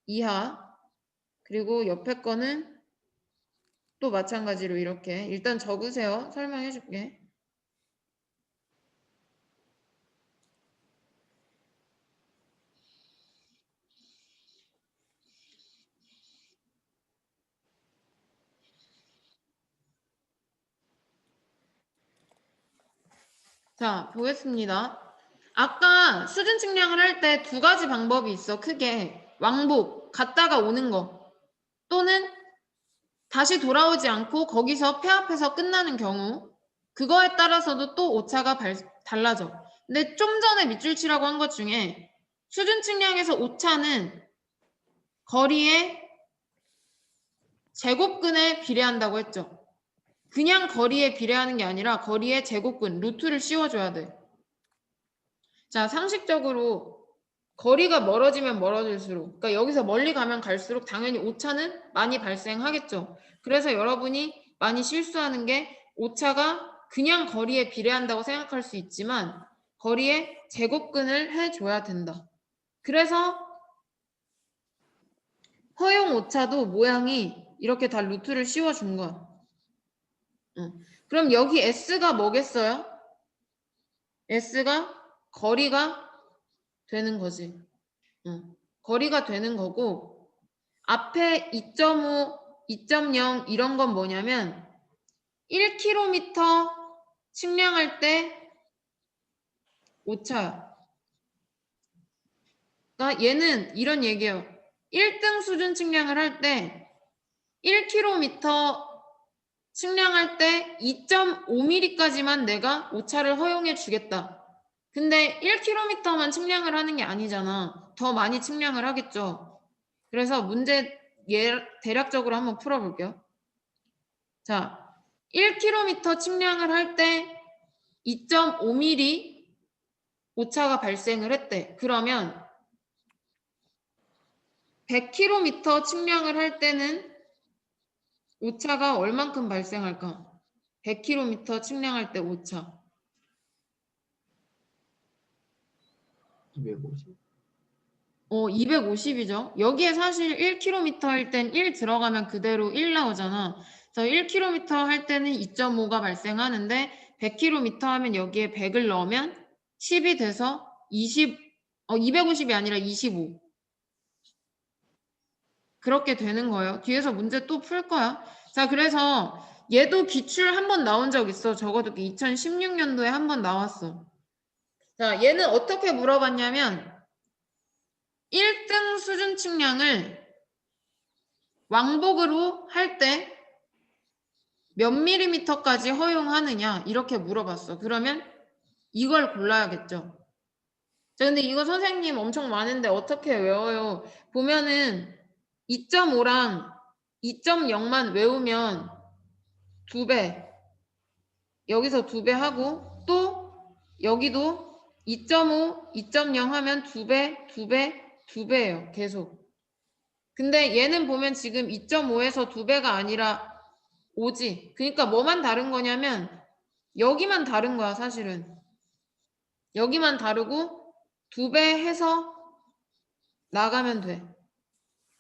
A: 이하 그리고 옆에 거는 또 마찬가지로 이렇게 일단 적으세요. 설명해 줄게. 자, 보겠습니다. 아까 수준 측량을 할 때 두 가지 방법이 있어. 크게 왕복, 갔다가 오는 거 또는 다시 돌아오지 않고 거기서 폐합해서 끝나는 경우 그거에 따라서도 또 오차가 달라져. 근데 좀 전에 밑줄 치라고 한 것 중에 수준 측량에서 오차는 거리의 제곱근에 비례한다고 했죠. 그냥 거리에 비례하는 게 아니라 거리의 제곱근, 루트를 씌워줘야 돼. 자, 상식적으로 거리가 멀어지면 멀어질수록 그러니까 여기서 멀리 가면 갈수록 당연히 오차는 많이 발생하겠죠. 그래서 여러분이 많이 실수하는 게 오차가 그냥 거리에 비례한다고 생각할 수 있지만 거리의 제곱근을 해줘야 된다. 그래서 허용 오차도 모양이 이렇게 다 루트를 씌워준 거야. 그럼 여기 S가 뭐겠어요? S가 거리가 되는 거지. 거리가 되는 거고 앞에 2.5, 2.0 이런 건 뭐냐면 1km 측량할 때 오차야. 그러니까 얘는 이런 얘기예요. 1등 수준 측량을 할 때 1km 측량할 때 2.5mm까지만 내가 오차를 허용해 주겠다. 근데 1km만 측량을 하는 게 아니잖아. 더 많이 측량을 하겠죠. 그래서 문제 대략적으로 한번 풀어볼게요. 자, 1km 측량을 할 때 2.5mm 오차가 발생을 했대. 그러면 100km 측량을 할 때는 오차가 얼만큼 발생할까? 100km 측량할 때 오차.
B: 250.
A: 250이죠. 여기에 사실 1km일 땐 1 들어가면 그대로 1 나오잖아. 그래서 1km 할 때는 2.5가 발생하는데 100km 하면 여기에 100을 넣으면 10이 돼서 250이 아니라 25. 그렇게 되는 거예요. 뒤에서 문제 또 풀 거야. 자, 그래서 얘도 기출 한 번 나온 적 있어. 적어도 2016년도에 한 번 나왔어. 자, 얘는 어떻게 물어봤냐면 1등 수준 측량을 왕복으로 할 때 몇 밀리미터까지 허용하느냐 이렇게 물어봤어. 그러면 이걸 골라야겠죠. 자, 근데 이거 선생님 엄청 많은데 어떻게 외워요? 보면은 2.5랑 2.0만 외우면 2배. 여기서 2배 하고 또 여기도 2.5, 2.0 하면 2배, 2배, 2배예요. 계속. 근데 얘는 보면 지금 2.5에서 2배가 아니라 5지. 그러니까 뭐만 다른 거냐면 여기만 다른 거야, 사실은. 여기만 다르고 2배 해서 나가면 돼.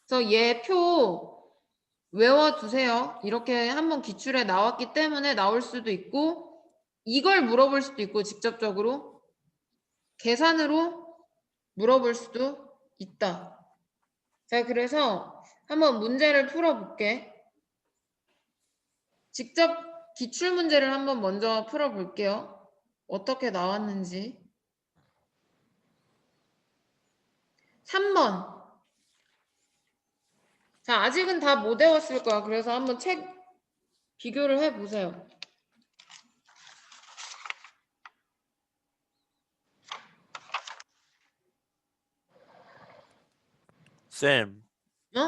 A: 그래서 얘 표 외워두세요. 이렇게 한번 기출에 나왔기 때문에 나올 수도 있고 이걸 물어볼 수도 있고 직접적으로 계산으로 물어볼 수도 있다. 자, 그래서 한번 문제를 풀어볼게. 직접 기출 문제를 한번 먼저 풀어볼게요. 어떻게 나왔는지. 3번. 자, 아직은 다 못 외웠을 거야. 그래서 한번 책 비교를 해보세요.
C: 쌤,
A: 어?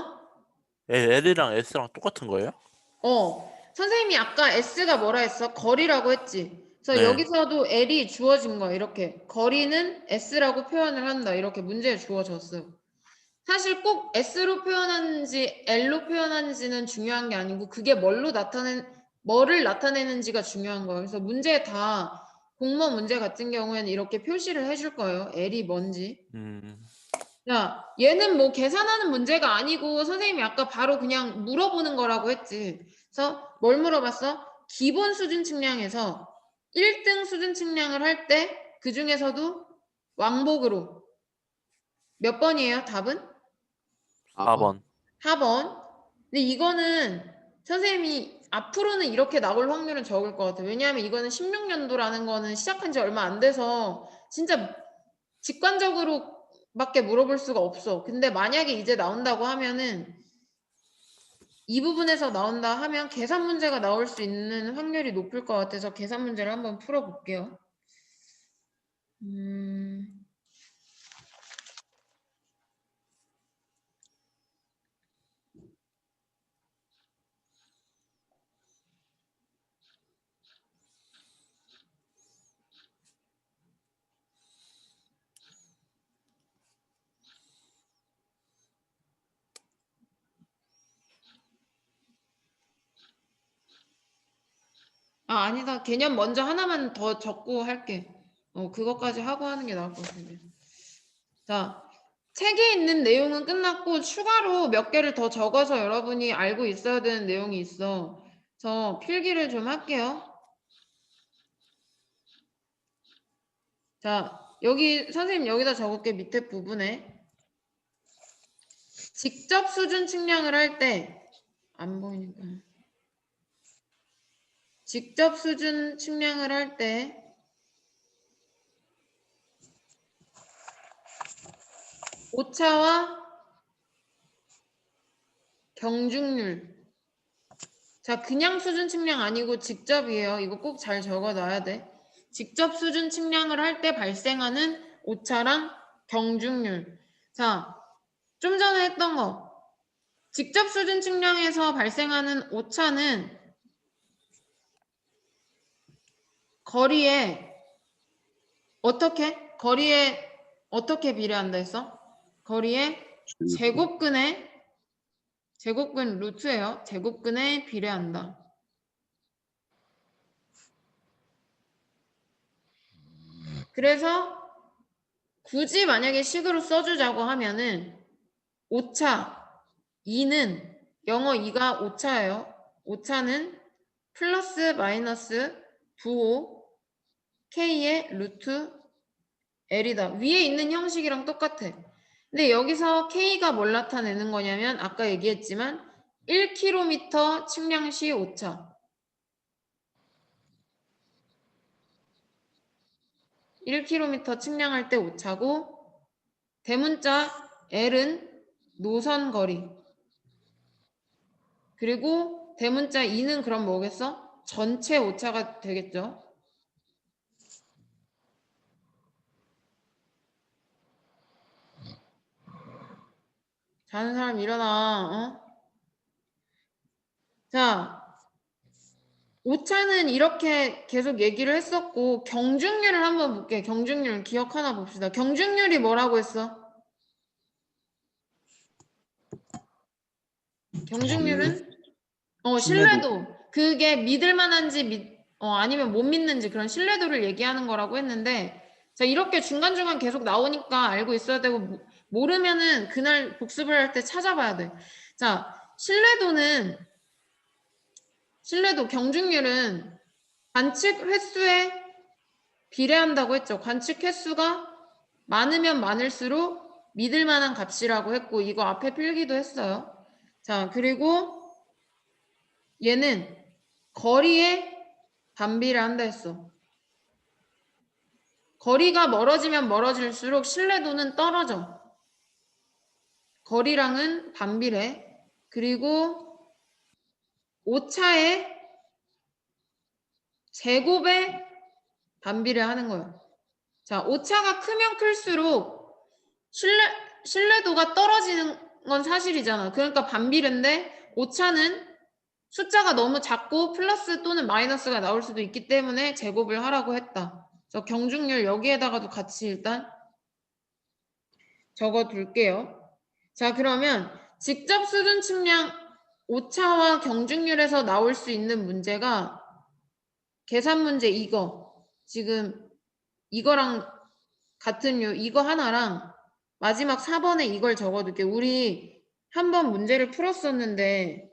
C: L이랑 S랑 똑같은 거예요?
A: 선생님이 아까 S가 뭐라 했어? 거리라고 했지. 그래서
C: 네.
A: 여기서도 L이 주어진 거야. 이렇게. 거리는 S라고 표현을 한다. 이렇게 문제에 주어졌어요. 사실 꼭 S로 표현하는지 L로 표현하는지는 중요한 게 아니고 그게 뭐를 나타내는지가 중요한 거예요. 그래서 문제 다 공모 문제 같은 경우에는 이렇게 표시를 해줄 거예요. L이 뭔지. 야, 얘는 뭐 계산하는 문제가 아니고 선생님이 아까 바로 그냥 물어보는 거라고 했지. 그래서 뭘 물어봤어? 기본 수준 측량에서 1등 수준 측량을 할 때 그 중에서도 왕복으로 몇 번이에요? 답은?
C: 4번.
A: 4번. 근데 이거는 선생님이 앞으로는 이렇게 나올 확률은 적을 것 같아요. 왜냐하면 이거는 16년도라는 거는 시작한 지 얼마 안 돼서 진짜 직관적으로 밖에 물어볼 수가 없어. 근데 만약에 이제 나온다고 하면은 이 부분에서 나온다 하면 계산 문제가 나올 수 있는 확률이 높을 것 같아서 계산 문제를 한번 풀어볼게요. 아니다. 개념 먼저 하나만 더 적고 할게. 그것까지 하고 하는 게 나을 것 같은데. 자, 책에 있는 내용은 끝났고 추가로 몇 개를 더 적어서 여러분이 알고 있어야 되는 내용이 있어. 저 필기를 좀 할게요. 자, 여기 선생님 여기다 적을게. 밑에 부분에. 직접 수준 측량을 할 때 안 보이니까. 직접 수준 측량을 할 때 오차와 경중률. 자, 그냥 수준 측량 아니고 직접이에요. 이거 꼭 잘 적어놔야 돼. 직접 수준 측량을 할 때 발생하는 오차랑 경중률. 자, 좀 전에 했던 거. 직접 수준 측량에서 발생하는 오차는 거리에 어떻게 비례한다 했어? 거리에 제곱근의 제곱근 루트예요. 제곱근에 비례한다. 그래서 굳이 만약에 식으로 써주자고 하면은 오차 2는 영어 2가 오차예요. 오차는 플러스 마이너스 부호 k의 루트 l이다. 위에 있는 형식이랑 똑같아. 근데 여기서 k가 뭘 나타내는 거냐면 아까 얘기했지만 1km 측량 시 오차. 1km 측량할 때 오차고 대문자 L은 노선 거리. 그리고 대문자 2는 그럼 뭐겠어? 전체 오차가 되겠죠. 자는 사람 일어나. 자, 오차는 이렇게 계속 얘기를 했었고 경중률을 한번 볼게. 경중률 기억 하나 봅시다. 경중률이 뭐라고 했어? 경중률은 신뢰도. 그게 믿을 만한지 아니면 못 믿는지 그런 신뢰도를 얘기하는 거라고 했는데, 자, 이렇게 중간중간 계속 나오니까 알고 있어야 되고 모르면은 그날 복습을 할 때 찾아봐야 돼. 자, 신뢰도 경중률은 관측 횟수에 비례한다고 했죠. 관측 횟수가 많으면 많을수록 믿을 만한 값이라고 했고, 이거 앞에 필기도 했어요. 자, 그리고 얘는 거리에 반비례한다 했어. 거리가 멀어지면 멀어질수록 신뢰도는 떨어져. 거리랑은 반비례. 그리고 오차의 제곱에 반비례하는 거예요. 자, 오차가 크면 클수록 신뢰도가 떨어지는 건 사실이잖아. 그러니까 반비례인데 오차는 숫자가 너무 작고 플러스 또는 마이너스가 나올 수도 있기 때문에 제곱을 하라고 했다. 그래서 경중률 여기에다가도 같이 일단 적어 둘게요. 자, 그러면 직접 수준 측량 오차와 경중률에서 나올 수 있는 문제가 계산 문제 이거. 지금 이거랑 같은 이거 하나랑 마지막 4번에 이걸 적어둘게. 우리 한번 문제를 풀었었는데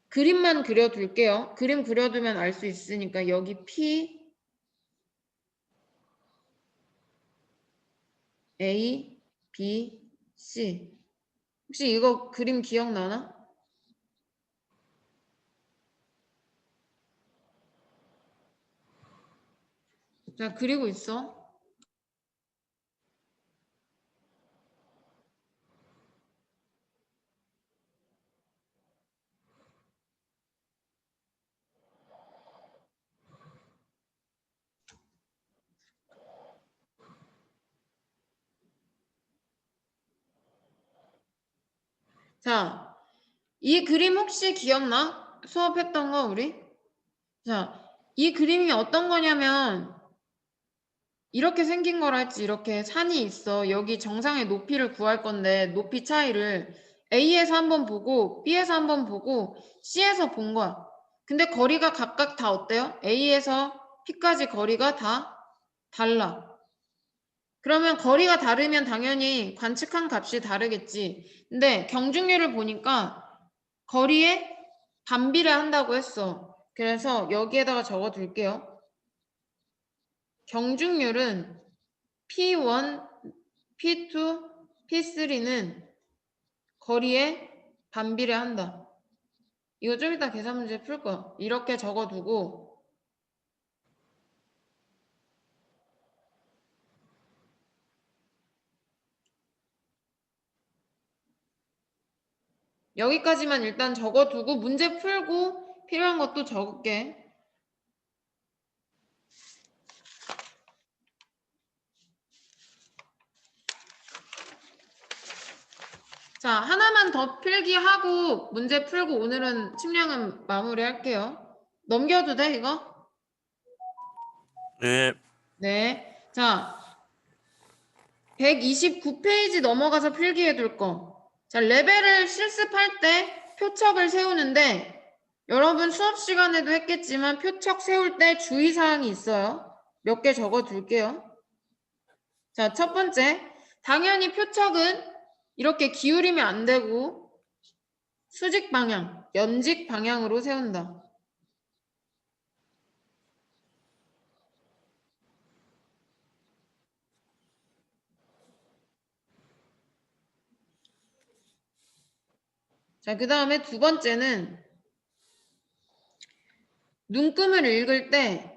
A: 그림만 그려둘게요. 그림 그려두면 알 수 있으니까 여기 P, A, B, C. 혹시 이거 그림 기억나나? 자, 그리고 있어. 자, 이 그림 혹시 기억나? 수업했던 거 우리? 자, 이 그림이 어떤 거냐면 이렇게 생긴 거라 했지. 이렇게 산이 있어. 여기 정상의 높이를 구할 건데 높이 차이를 A에서 한번 보고 B에서 한번 보고 C에서 본 거야. 근데 거리가 각각 다 어때요? A에서 P까지 거리가 다 달라. 그러면 거리가 다르면 당연히 관측한 값이 다르겠지. 근데 경중률을 보니까 거리에 반비례 한다고 했어. 그래서 여기에다가 적어 둘게요. 경중률은 P1, P2, P3는 거리에 반비례한다. 이거 좀 이따 계산 문제 풀 거야. 이렇게 적어두고 여기까지만 일단 적어두고 문제 풀고 필요한 것도 적을게. 자, 하나만 더 필기하고 문제 풀고 오늘은 측량은 마무리할게요. 넘겨도 돼, 이거?
C: 네.
A: 네. 자, 129페이지 넘어가서 필기해둘 거. 자, 레벨을 실습할 때 표척을 세우는데 여러분 수업 시간에도 했겠지만 표척 세울 때 주의사항이 있어요. 몇 개 적어둘게요. 자, 첫 번째. 당연히 표척은 이렇게 기울이면 안 되고 수직 방향, 연직 방향으로 세운다. 자, 그 다음에 두 번째는 눈금을 읽을 때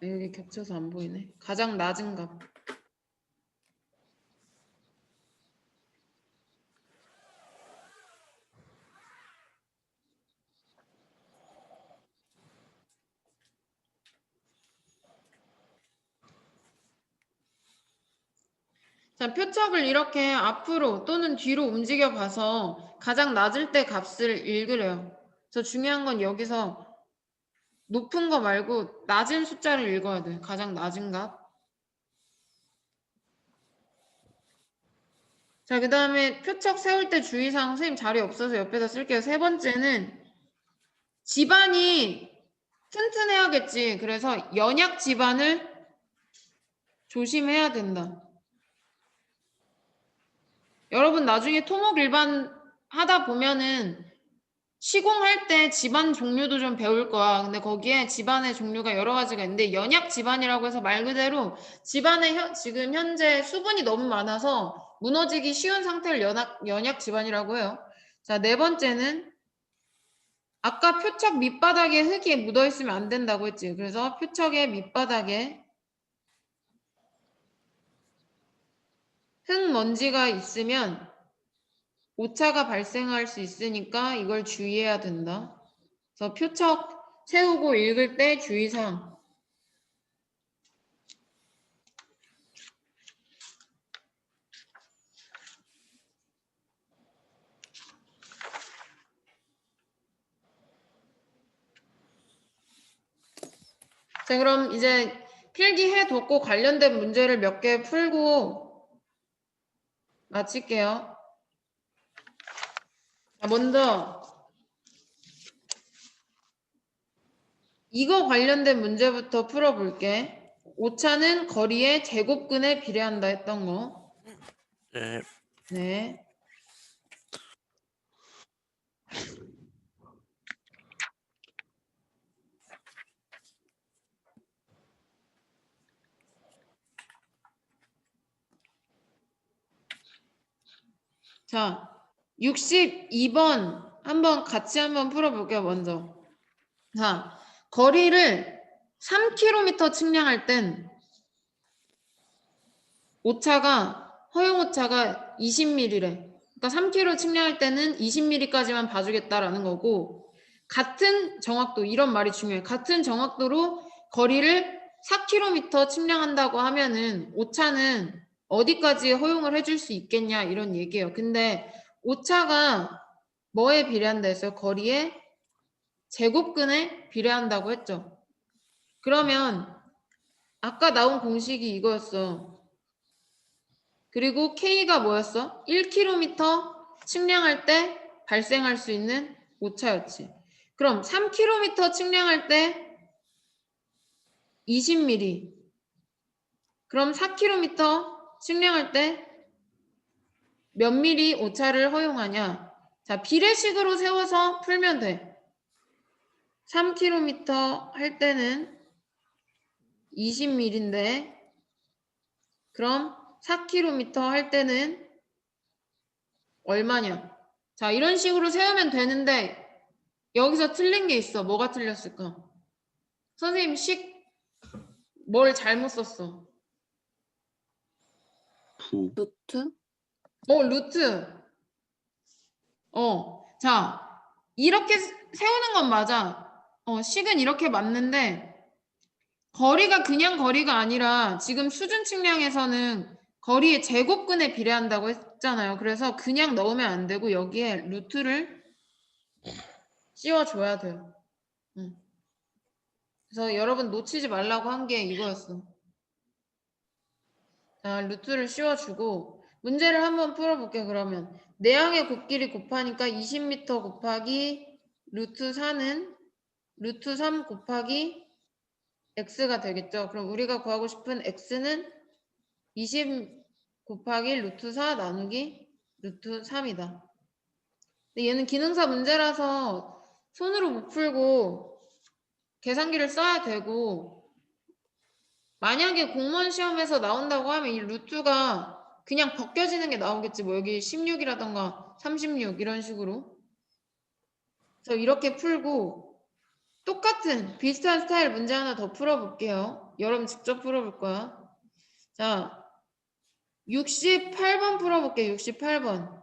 A: 여기 겹쳐서 안 보이네. 가장 낮은 값. 자, 표척을 이렇게 앞으로 또는 뒤로 움직여 봐서 가장 낮을 때 값을 읽으래요. 그래서 중요한 건 여기서 높은 거 말고 낮은 숫자를 읽어야 돼. 가장 낮은 값. 자, 그 다음에 표척 세울 때 주의사항 선생님 자리 없어서 옆에다 쓸게요. 세 번째는 집안이 튼튼해야겠지. 그래서 연약 집안을 조심해야 된다. 여러분 나중에 토목 일반 하다 보면은 시공할 때 집안 종류도 좀 배울 거야. 근데 거기에 집안의 종류가 여러 가지가 있는데 연약 집안이라고 해서 말 그대로 집안에 지금 현재 수분이 너무 많아서 무너지기 쉬운 상태를 연약 집안이라고 해요. 자, 네 번째는 아까 표척 밑바닥에 흙이 묻어 있으면 안 된다고 했지. 그래서 표척의 밑바닥에 흙 먼지가 있으면 오차가 발생할 수 있으니까 이걸 주의해야 된다. 그래서 표척 세우고 읽을 때 주의사항. 자, 그럼 이제 필기해뒀고 관련된 문제를 몇 개 풀고 마칠게요. 자, 먼저 이거 관련된 문제부터 풀어볼게. 오차는 거리의 제곱근에 비례한다 했던 거.
C: 네.
A: 네. 자, 62번 같이 한번 풀어볼게요, 먼저. 자, 거리를 3km 측량할 땐 허용 오차가 20mm래. 그러니까 3km 측량할 때는 20mm까지만 봐주겠다라는 거고, 같은 정확도, 이런 말이 중요해. 같은 정확도로 거리를 4km 측량한다고 하면은 오차는 어디까지 허용을 해줄 수 있겠냐, 이런 얘기예요. 근데 오차가 뭐에 비례한다 했어요? 거리에 제곱근에 비례한다고 했죠. 그러면 아까 나온 공식이 이거였어. 그리고 K가 뭐였어? 1km 측량할 때 발생할 수 있는 오차였지. 그럼 3km 측량할 때 20mm. 그럼 4km 측량할 때 몇 미리 오차를 허용하냐? 자, 비례식으로 세워서 풀면 돼. 3km 할 때는 20mm인데 그럼 4km 할 때는 얼마냐? 자, 이런 식으로 세우면 되는데 여기서 틀린 게 있어. 뭐가 틀렸을까? 선생님 뭘 잘못 썼어?
D: 루트?
A: 루트. 자, 이렇게 세우는 건 맞아. 식은 이렇게 맞는데 거리가 그냥 거리가 아니라 지금 수준 측량에서는 거리의 제곱근에 비례한다고 했잖아요. 그래서 그냥 넣으면 안 되고 여기에 루트를 씌워줘야 돼요. 그래서 여러분 놓치지 말라고 한 게 이거였어. 자, 루트를 씌워주고 문제를 한번 풀어볼게요. 그러면 내항의 곱길이 곱하니까 20m 곱하기 루트 4는 루트 3 곱하기 x가 되겠죠. 그럼 우리가 구하고 싶은 x는 20 곱하기 루트 4 나누기 루트 3이다. 근데 얘는 기능사 문제라서 손으로 못 풀고 계산기를 써야 되고 만약에 공무원 시험에서 나온다고 하면 이 루트가 그냥 벗겨지는 게 나오겠지. 뭐 여기 16이라던가 36 이런 식으로. 그래서 이렇게 풀고 똑같은 비슷한 스타일 문제 하나 더 풀어볼게요. 여러분 직접 풀어볼 거야. 자, 68번 풀어볼게요. 68번.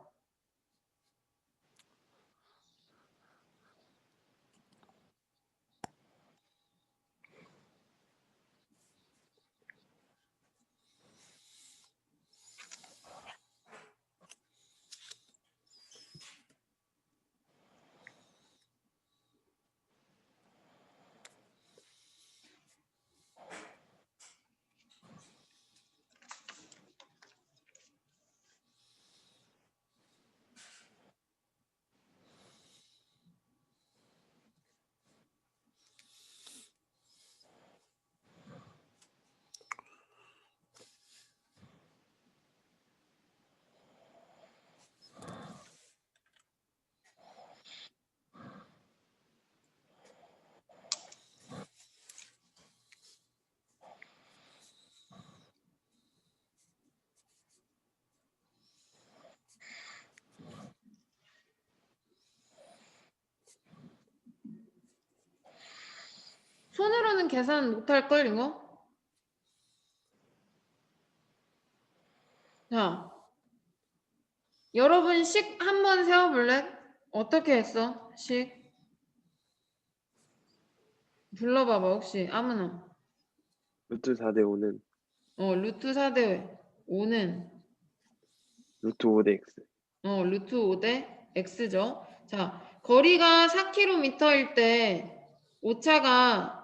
A: 손으로는 계산 못할걸 이거? 자, 여러분 식 한번 세워볼래? 어떻게 했어? 식 불러봐봐 혹시 아무나.
B: 루트 4대 5는
A: 루트 4대 5는
B: 루트 5대 x.
A: 루트 5대 x죠. 자, 거리가 4km일 때 오차가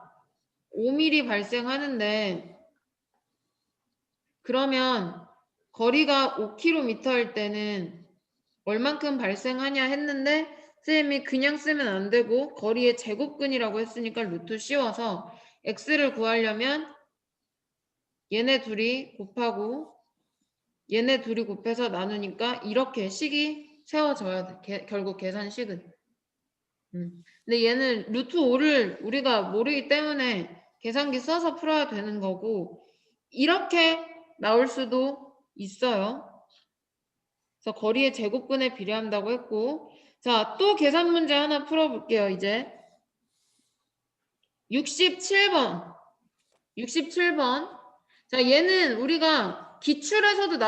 A: 5mm 발생하는데 그러면 거리가 5km일 때는 얼만큼 발생하냐 했는데 쌤이 그냥 쓰면 안 되고 거리의 제곱근이라고 했으니까 루트 씌워서 x를 구하려면 얘네 둘이 곱하고 얘네 둘이 곱해서 나누니까 이렇게 식이 세워져야 돼. 결국 계산식은. 근데 얘는 루트 5를 우리가 모르기 때문에 계산기 써서 풀어야 되는 거고 이렇게 나올 수도 있어요. 그래서 거리의 제곱근에 비례한다고 했고 자, 또 계산 문제 하나 풀어볼게요. 이제 67번 67번 자, 얘는 우리가 기출에서도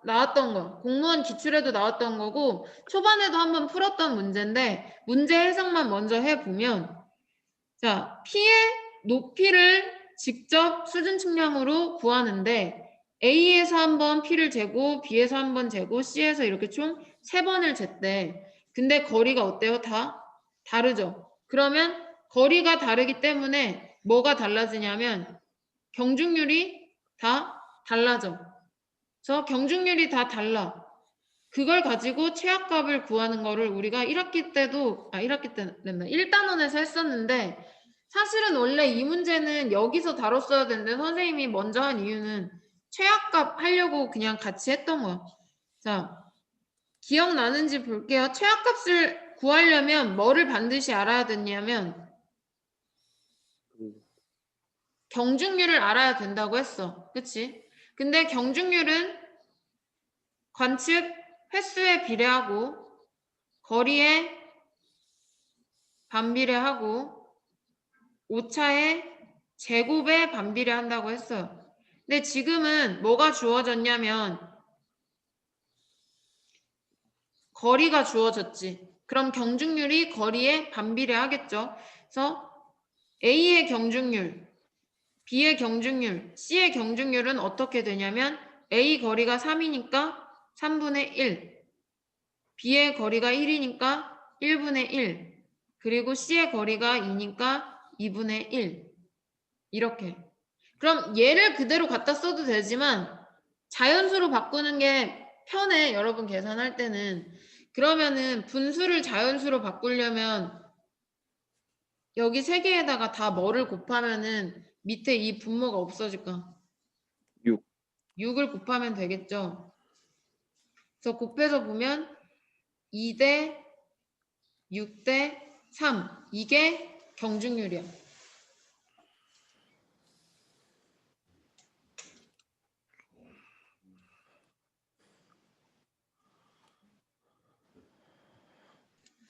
A: 나왔던 거 공무원 기출에도 나왔던 거고 초반에도 한번 풀었던 문제인데 문제 해석만 먼저 해보면 자, P의 높이를 직접 수준 측량으로 구하는데 A에서 한번 P를 재고 B에서 한번 재고 C에서 이렇게 총 3번을 쟀대. 근데 거리가 어때요? 다 다르죠. 그러면 거리가 다르기 때문에 뭐가 달라지냐면 경중률이 다 달라져. 그래서 경중률이 다 달라. 그걸 가지고 최악값을 구하는 거를 우리가 1학기 때도 1단원에서 했었는데 사실은 원래 이 문제는 여기서 다뤘어야 되는데 선생님이 먼저 한 이유는 최악값 하려고 그냥 같이 했던 거야. 자, 기억나는지 볼게요. 최악값을 구하려면 뭐를 반드시 알아야 됐냐면 경중률을 알아야 된다고 했어. 그치? 근데 경중률은 관측 횟수에 비례하고 거리에 반비례하고 오차의 제곱에 반비례한다고 했어요. 근데 지금은 뭐가 주어졌냐면 거리가 주어졌지. 그럼 경중률이 거리에 반비례하겠죠. 그래서 A의 경중률, B의 경중률, C의 경중률은 어떻게 되냐면 A 거리가 3이니까 3분의 1, B의 거리가 1이니까 1분의 1, 그리고 C의 거리가 2니까 2분의 1 이렇게. 그럼 얘를 그대로 갖다 써도 되지만 자연수로 바꾸는 게 편해. 여러분 계산할 때는. 그러면은 분수를 자연수로 바꾸려면 여기 세 개에다가 다 뭐를 곱하면은 밑에 이 분모가 없어질까?
B: 6.
A: 6을 곱하면 되겠죠. 그래서 곱해서 보면 2대 6대 3 이게 경중률이야.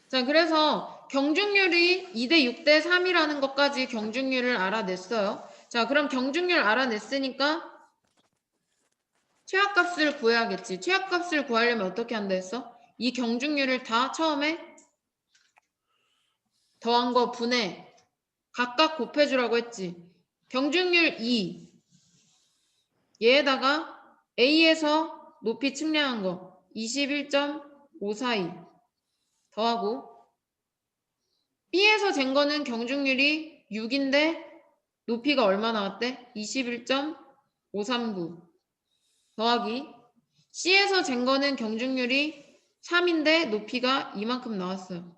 A: 자, 그래서 경중률이 2대 6대 3이라는 것까지 경중률을 알아냈어요. 자, 그럼 경중률 알아냈으니까 최악값을 구해야겠지. 최악값을 구하려면 어떻게 한다 했어? 이 경중률을 다 처음에 더한 거 분해 각각 곱해주라고 했지. 경중률 2 얘에다가 A에서 높이 측량한 거 21.542 더하고 B에서 잰 거는 경중률이 6인데 높이가 얼마 나왔대? 21.539 더하기 C에서 잰 거는 경중률이 3인데 높이가 이만큼 나왔어요.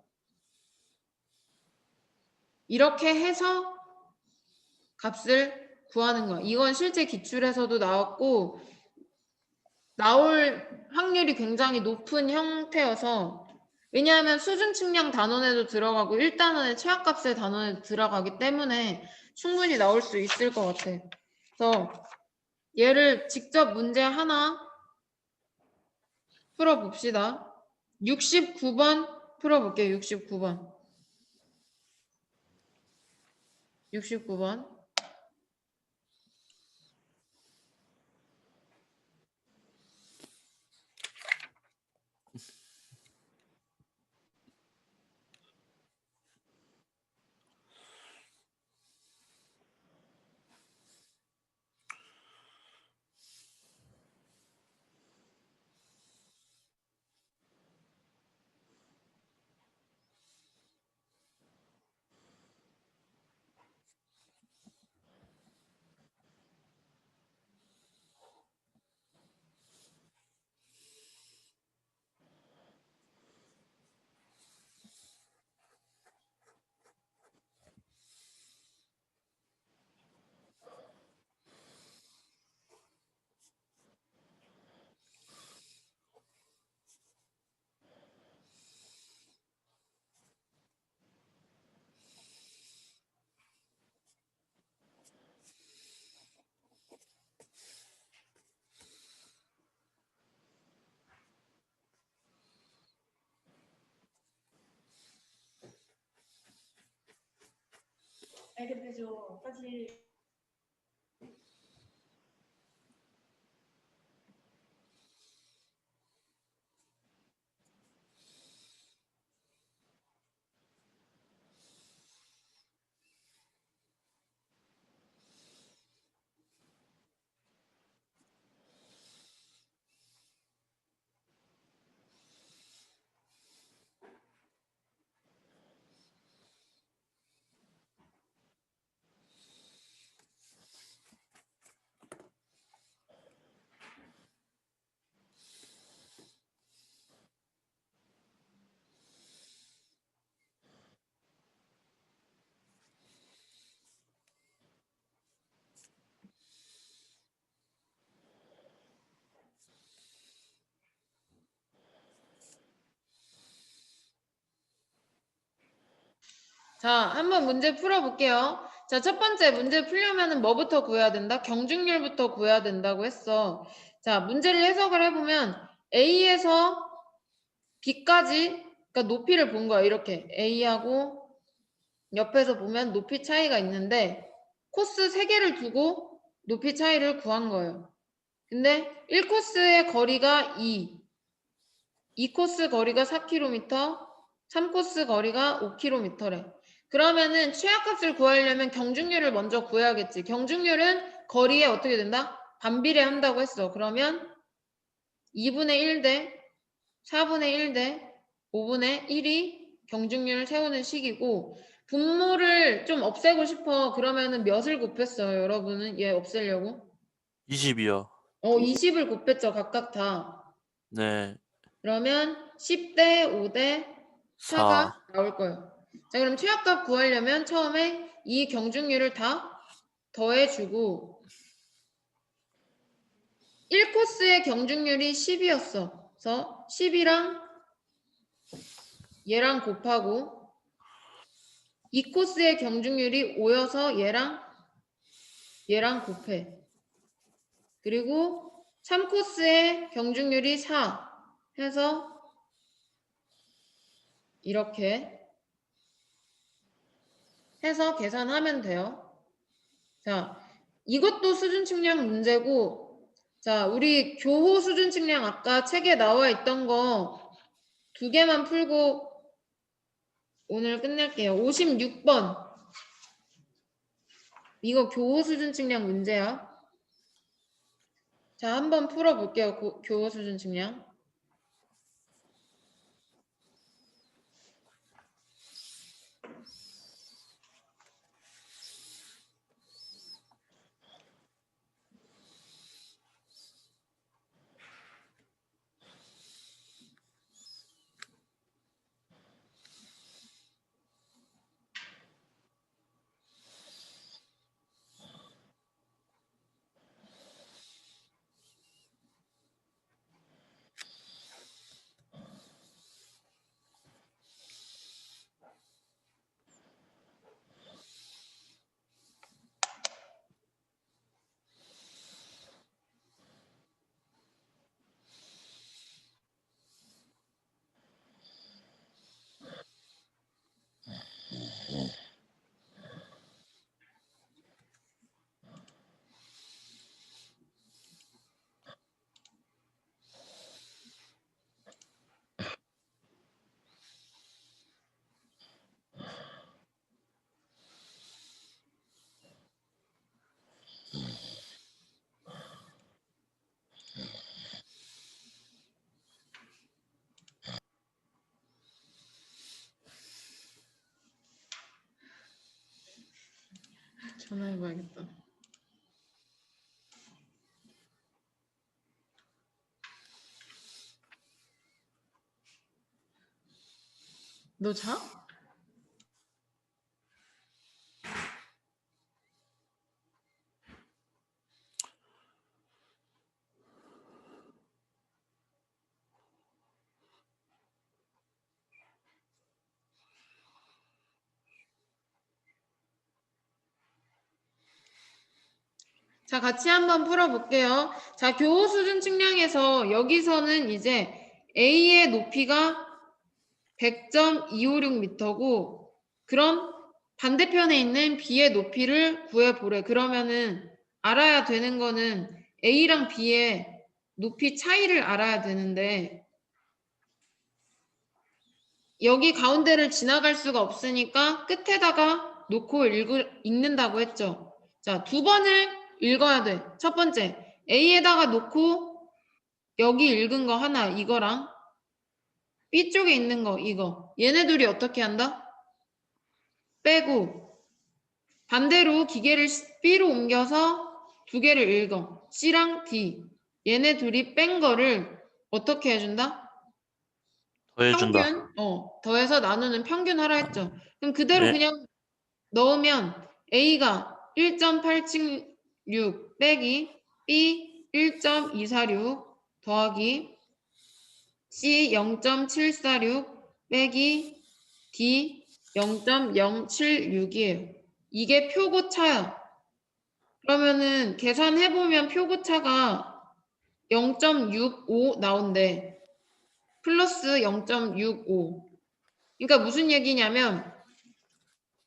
A: 이렇게 해서 값을 구하는 거야. 이건 실제 기출에서도 나왔고 나올 확률이 굉장히 높은 형태여서 왜냐하면 수준 측량 단원에도 들어가고 1단원의 최악값의 단원에도 들어가기 때문에 충분히 나올 수 있을 것 같아. 그래서 얘를 직접 문제 하나 풀어봅시다. 69번 풀어볼게요. 69번. 69번.
D: 알겠죠. 사실
A: 자, 한번 문제 풀어볼게요. 자, 첫 번째 문제 풀려면은 뭐부터 구해야 된다? 경중률부터 구해야 된다고 했어. 자, 문제를 해석을 해보면 A에서 B까지, 그러니까 높이를 본 거야. 이렇게 A하고 옆에서 보면 높이 차이가 있는데 코스 3개를 두고 높이 차이를 구한 거예요. 근데 1코스의 거리가 2코스 거리가 4km, 3코스 거리가 5km래. 그러면은 최악값을 구하려면 경중률을 먼저 구해야겠지. 경중률은 거리에 어떻게 된다? 반비례한다고 했어. 그러면 2분의 1 대 4분의 1 대 5분의 1이 경중률을 세우는 식이고 분모를 좀 없애고 싶어. 그러면은 몇을 곱했어요, 여러분은? 얘 없애려고?
C: 20이요.
A: 20을 곱했죠, 각각 다.
C: 네.
A: 그러면 10대 5대 4가
C: 4.
A: 나올 거예요. 자, 그럼 최악값 구하려면 처음에 이 경중률을 다 더해주고 1코스의 경중률이 10이었어. 그래서 10이랑 얘랑 곱하고 2코스의 경중률이 5여서 얘랑 곱해. 그리고 3코스의 경중률이 4 해서 이렇게 해서 계산하면 돼요. 자, 이것도 수준 측량 문제고, 자, 우리 교호 수준 측량 아까 책에 나와 있던 거 2개만 풀고 오늘 끝낼게요. 56번. 이거 교호 수준 측량 문제야. 자, 한번 풀어볼게요. 교호 수준 측량. 전화해봐야겠다. 너 자? 자, 같이 한번 풀어볼게요. 자, 교호 수준 측량에서 여기서는 이제 A의 높이가 100.256m고 그럼 반대편에 있는 B의 높이를 구해보래. 그러면은 알아야 되는 거는 A랑 B의 높이 차이를 알아야 되는데 여기 가운데를 지나갈 수가 없으니까 끝에다가 놓고 읽는다고 했죠. 자, 두 번을 읽어야 돼. 첫 번째, A에다가 놓고 여기 읽은 거 하나, 이거랑 B 쪽에 있는 거, 이거. 얘네 둘이 어떻게 한다? 빼고 반대로 기계를 B로 옮겨서 두 개를 읽어. C랑 D. 얘네 둘이 뺀 거를 어떻게 해준다?
C: 더해준다.
A: 평균, 더해서 나누는 평균 하라 했죠. 그럼 그대로
C: 네.
A: 그냥 넣으면 A가 1.876 빼기 B 1.246 더하기 C 0.746 빼기 D 0.076이에요. 이게 표고차야. 그러면은 계산해보면 표고차가 0.65 나온대. 플러스 0.65. 그러니까 무슨 얘기냐면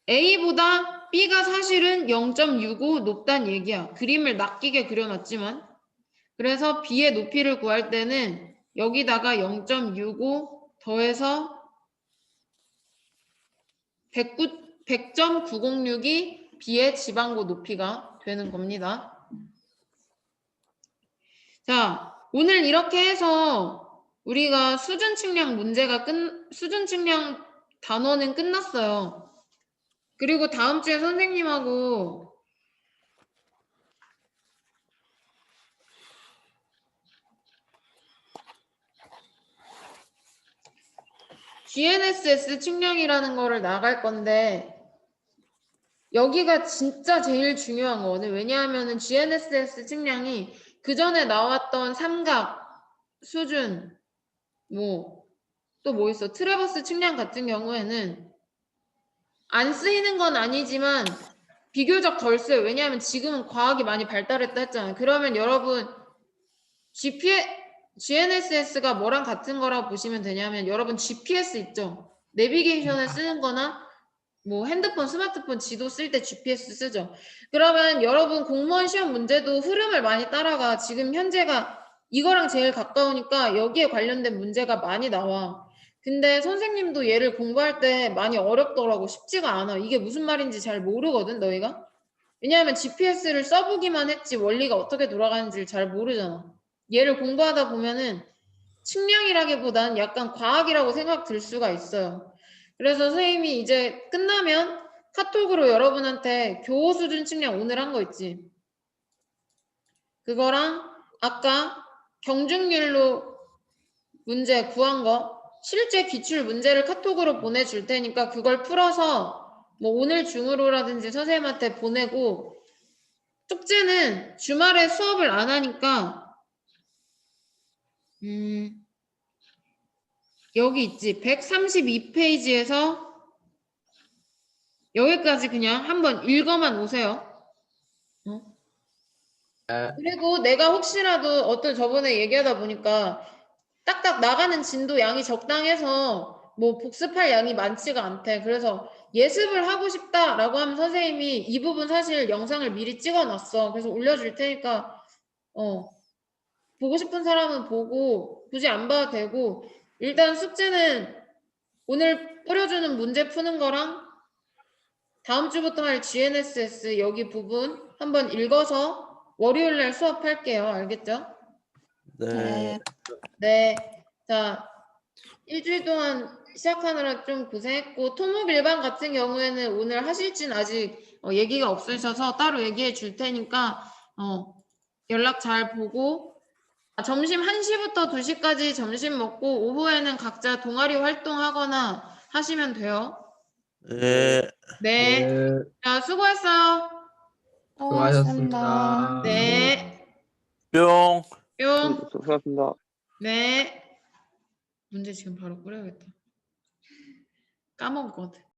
A: A보다 B가 사실은 0.65 높단 얘기야. 그림을 낚이게 그려놨지만. 그래서 B의 높이를 구할 때는 여기다가 0.65 더해서 100.906이 B의 지방고 높이가 되는 겁니다. 자, 오늘 이렇게 해서 우리가 수준 측량 수준 측량 단원은 끝났어요. 그리고 다음 주에 선생님하고 GNSS 측량이라는 거를 나갈 건데 여기가 진짜 제일 중요한 거거든. 왜냐하면은 GNSS 측량이 그 전에 나왔던 삼각, 수준, 또 뭐 있어? 트래버스 측량 같은 경우에는 안 쓰이는 건 아니지만 비교적 덜 써요. 왜냐하면 지금은 과학이 많이 발달했다 했잖아요. 그러면 여러분 GNSS가 뭐랑 같은 거라고 보시면 되냐면 여러분 GPS 있죠? 내비게이션을 쓰는 거나 뭐 핸드폰, 스마트폰 지도 쓸 때 GPS 쓰죠. 그러면 여러분 공무원 시험 문제도 흐름을 많이 따라가. 지금 현재가 이거랑 제일 가까우니까 여기에 관련된 문제가 많이 나와. 근데 선생님도 얘를 공부할 때 많이 어렵더라고. 쉽지가 않아. 이게 무슨 말인지 잘 모르거든, 너희가. 왜냐하면 GPS를 써보기만 했지 원리가 어떻게 돌아가는지를 잘 모르잖아. 얘를 공부하다 보면은 측량이라기보단 약간 과학이라고 생각 들 수가 있어요. 그래서 선생님이 이제 끝나면 카톡으로 여러분한테 교호 수준 측량 오늘 한 거 있지. 그거랑 아까 경중률로 문제 구한 거 실제 기출 문제를 카톡으로 보내줄 테니까 그걸 풀어서 뭐 오늘 중으로라든지 선생님한테 보내고 숙제는 주말에 수업을 안 하니까 여기 있지. 132페이지에서 여기까지 그냥 한번 읽어만 오세요. 그리고 내가 혹시라도 어떤 저번에 얘기하다 보니까 딱딱 나가는 진도 양이 적당해서 뭐 복습할 양이 많지가 않대. 그래서 예습을 하고 싶다라고 하면 선생님이 이 부분 사실 영상을 미리 찍어놨어. 그래서 올려줄 테니까 보고 싶은 사람은 보고 굳이 안 봐도 되고 일단 숙제는 오늘 뿌려주는 문제 푸는 거랑 다음 주부터 할 GNSS 여기 부분 한번 읽어서 월요일 날 수업할게요. 알겠죠?
C: 네.
A: 네. 자, 일주일 동안 시작하느라 좀 고생했고 토목 일반 같은 경우에는 오늘 하실진 아직 얘기가 없으셔서 따로 얘기해 줄 테니까 연락 잘 보고 점심 1시부터 2시까지 점심 먹고 오후에는 각자 동아리 활동하거나 하시면 돼요.
C: 네.
A: 네.
D: 네,
A: 자, 수고했어요.
D: 수고하셨습니다.
A: 네.
C: 뿅.
A: 뿅.
B: 수고하셨습니다.
A: 네. 문제 지금 바로 꾸려야겠다. 까먹었거든.